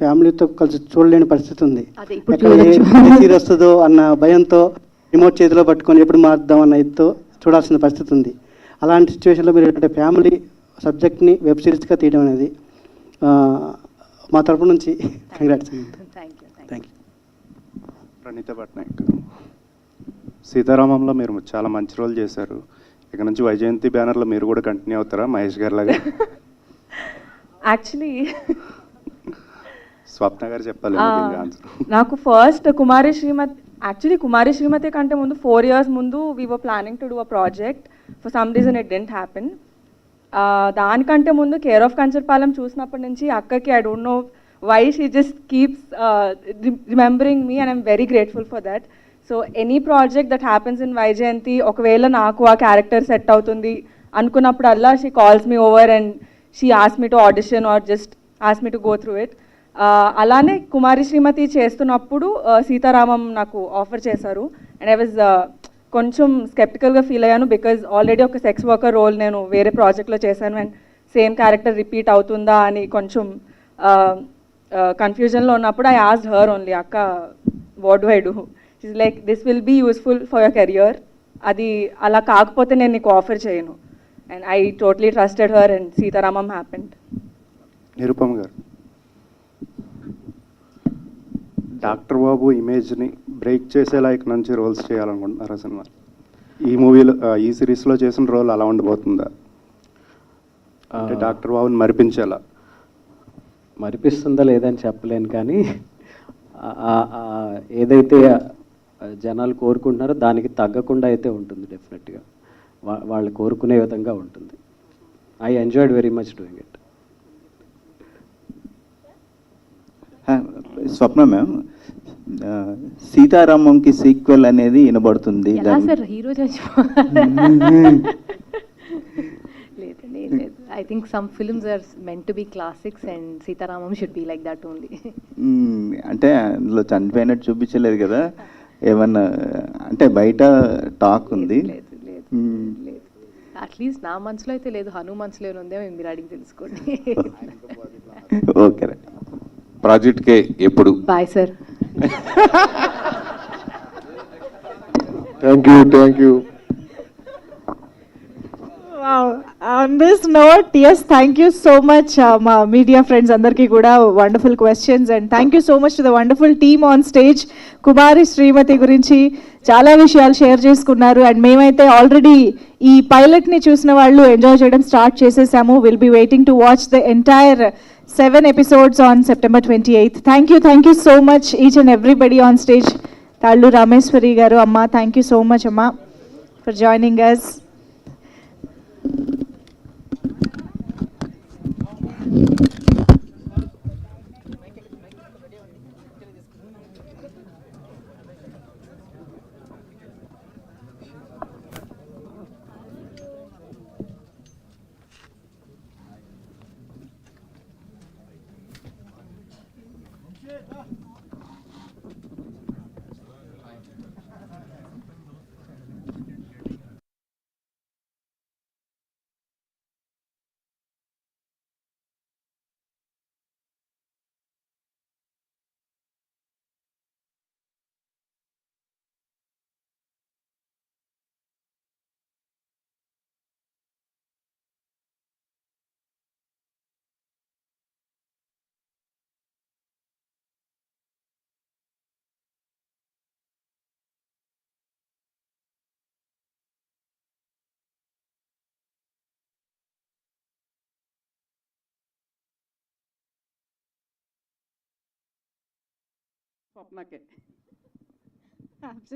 ఫ్యామిలీతో కలిసి చూడలేని పరిస్థితి ఉంది. సీరియస్ వస్తుందో అన్న భయంతో రిమోట్ చేతిలో పట్టుకొని ఎప్పుడు మారుద్దాం అన్న ఇదితో చూడాల్సిన పరిస్థితి ఉంది. అలాంటి సిచ్యువేషన్లో మీరు ఏంటంటే ఫ్యామిలీ సబ్జెక్ట్ని వెబ్ సిరీస్గా తీయడం అనేది మా తరపు నుంచి congrats. Thank you. Praneetha Patnaik, సీతారామంలో మీరు చాలా మంచి రోల్ చేశారు. ఇక నుంచి వైజయంతి బ్యానర్లో మీరు కూడా కంటిన్యూ అవుతారా మహేష్ గారి లాగా? యాక్చువల్లీ స్వప్న గారు చెప్పాలి నాకు ఫస్ట్ కుమారి శ్రీమతి కంటే ముందు 4 years ముందు we were planning to do a project. For some reason it didn't happen. దానికంటే ముందు కేర్ ఆఫ్ కంచర్పాలెం చూసినప్పటి నుంచి అక్కకి I don't know why she just keeps remembering me and I'm very grateful for that. So any project that happens in Vyjayanthi, ఒకవేళ నాకు ఆ character set అవుతుంది అనుకున్నప్పుడల్లా she calls me over and she ask me to audition or just ask me to go through it. అలానే కుమారి శ్రీమతి చేస్తున్నప్పుడు సీతారామం నాకు offer చేశారు and I was కొంచెం స్కెప్టికల్గా ఫీల్ అయ్యాను, బికాజ్ ఆల్రెడీ ఒక సెక్స్ వర్కర్ రోల్ నేను వేరే ప్రాజెక్ట్లో చేశాను అండ్ సేమ్ క్యారెక్టర్ రిపీట్ అవుతుందా అని కొంచెం కన్ఫ్యూజన్లో ఉన్నప్పుడు ఐ ఆస్క్డ్ హర్ ఓన్లీ, అక్క what do I do? She's like, this will be useful for your career, అది అలా కాకపోతే నేను నీకు ఆఫర్ చేయను. And I totally trusted her and Sitaramam happened. Nirupam గారు, డాక్టర్ బాబు ఇమేజ్ని బ్రేక్ చేసేలా ఇక నుంచి రోల్స్ చేయాలనుకుంటున్నారా సినిమా? ఈ మూవీలో ఈ సిరీస్లో చేసిన రోల్ అలా ఉండిపోతుందా? అంటే డాక్టర్ బాబుని మరిపించేలా? మరిపిస్తుందా లేదని చెప్పలేను, కానీ ఏదైతే జనాలు కోరుకుంటున్నారో దానికి తగ్గకుండా అయితే ఉంటుంది. డెఫినెట్గా వాళ్ళు కోరుకునే విధంగా ఉంటుంది. I enjoyed very much doing it. Swapna ma'am, సీతారామంకి సీక్వెల్ అనేది వినబడుతుంది. Hero I think some films are meant to be classics and Sitaramam should be like that only. అంటే అందులో చనిపోయినట్టు చూపించలేదు కదా, ఏమన్నా అంటే బయట టాక్ ఉంది? అట్లీస్ట్ నా మనసులో అయితే లేదు, హను మనసులో ఉందేమో మీరు అడిగి తెలుసుకోండి. ఓకే, ప్రాజెక్ట్కే ఎప్పుడు? Bye sir. Thank you. On this note, yes, thank you so much, మా మీడియా ఫ్రెండ్స్ అందరికీ కూడా wonderful questions, and thank you so much to the wonderful team on stage. Kumari Srimathi గురించి చాలా విషయాలు షేర్ చేసుకున్నారు, అండ్ మేమైతే ఆల్రెడీ ఈ పైలట్ని చూసిన వాళ్ళు ఎంజాయ్ చేయడం స్టార్ట్ చేసేసాము. Will be waiting to watch the entire 7 episodes on September 28th. Thank you so much each and everybody on stage. Tallu Rameswari garu, amma, thank you so much amma for joining us. స్వప్నకే. Absolutely.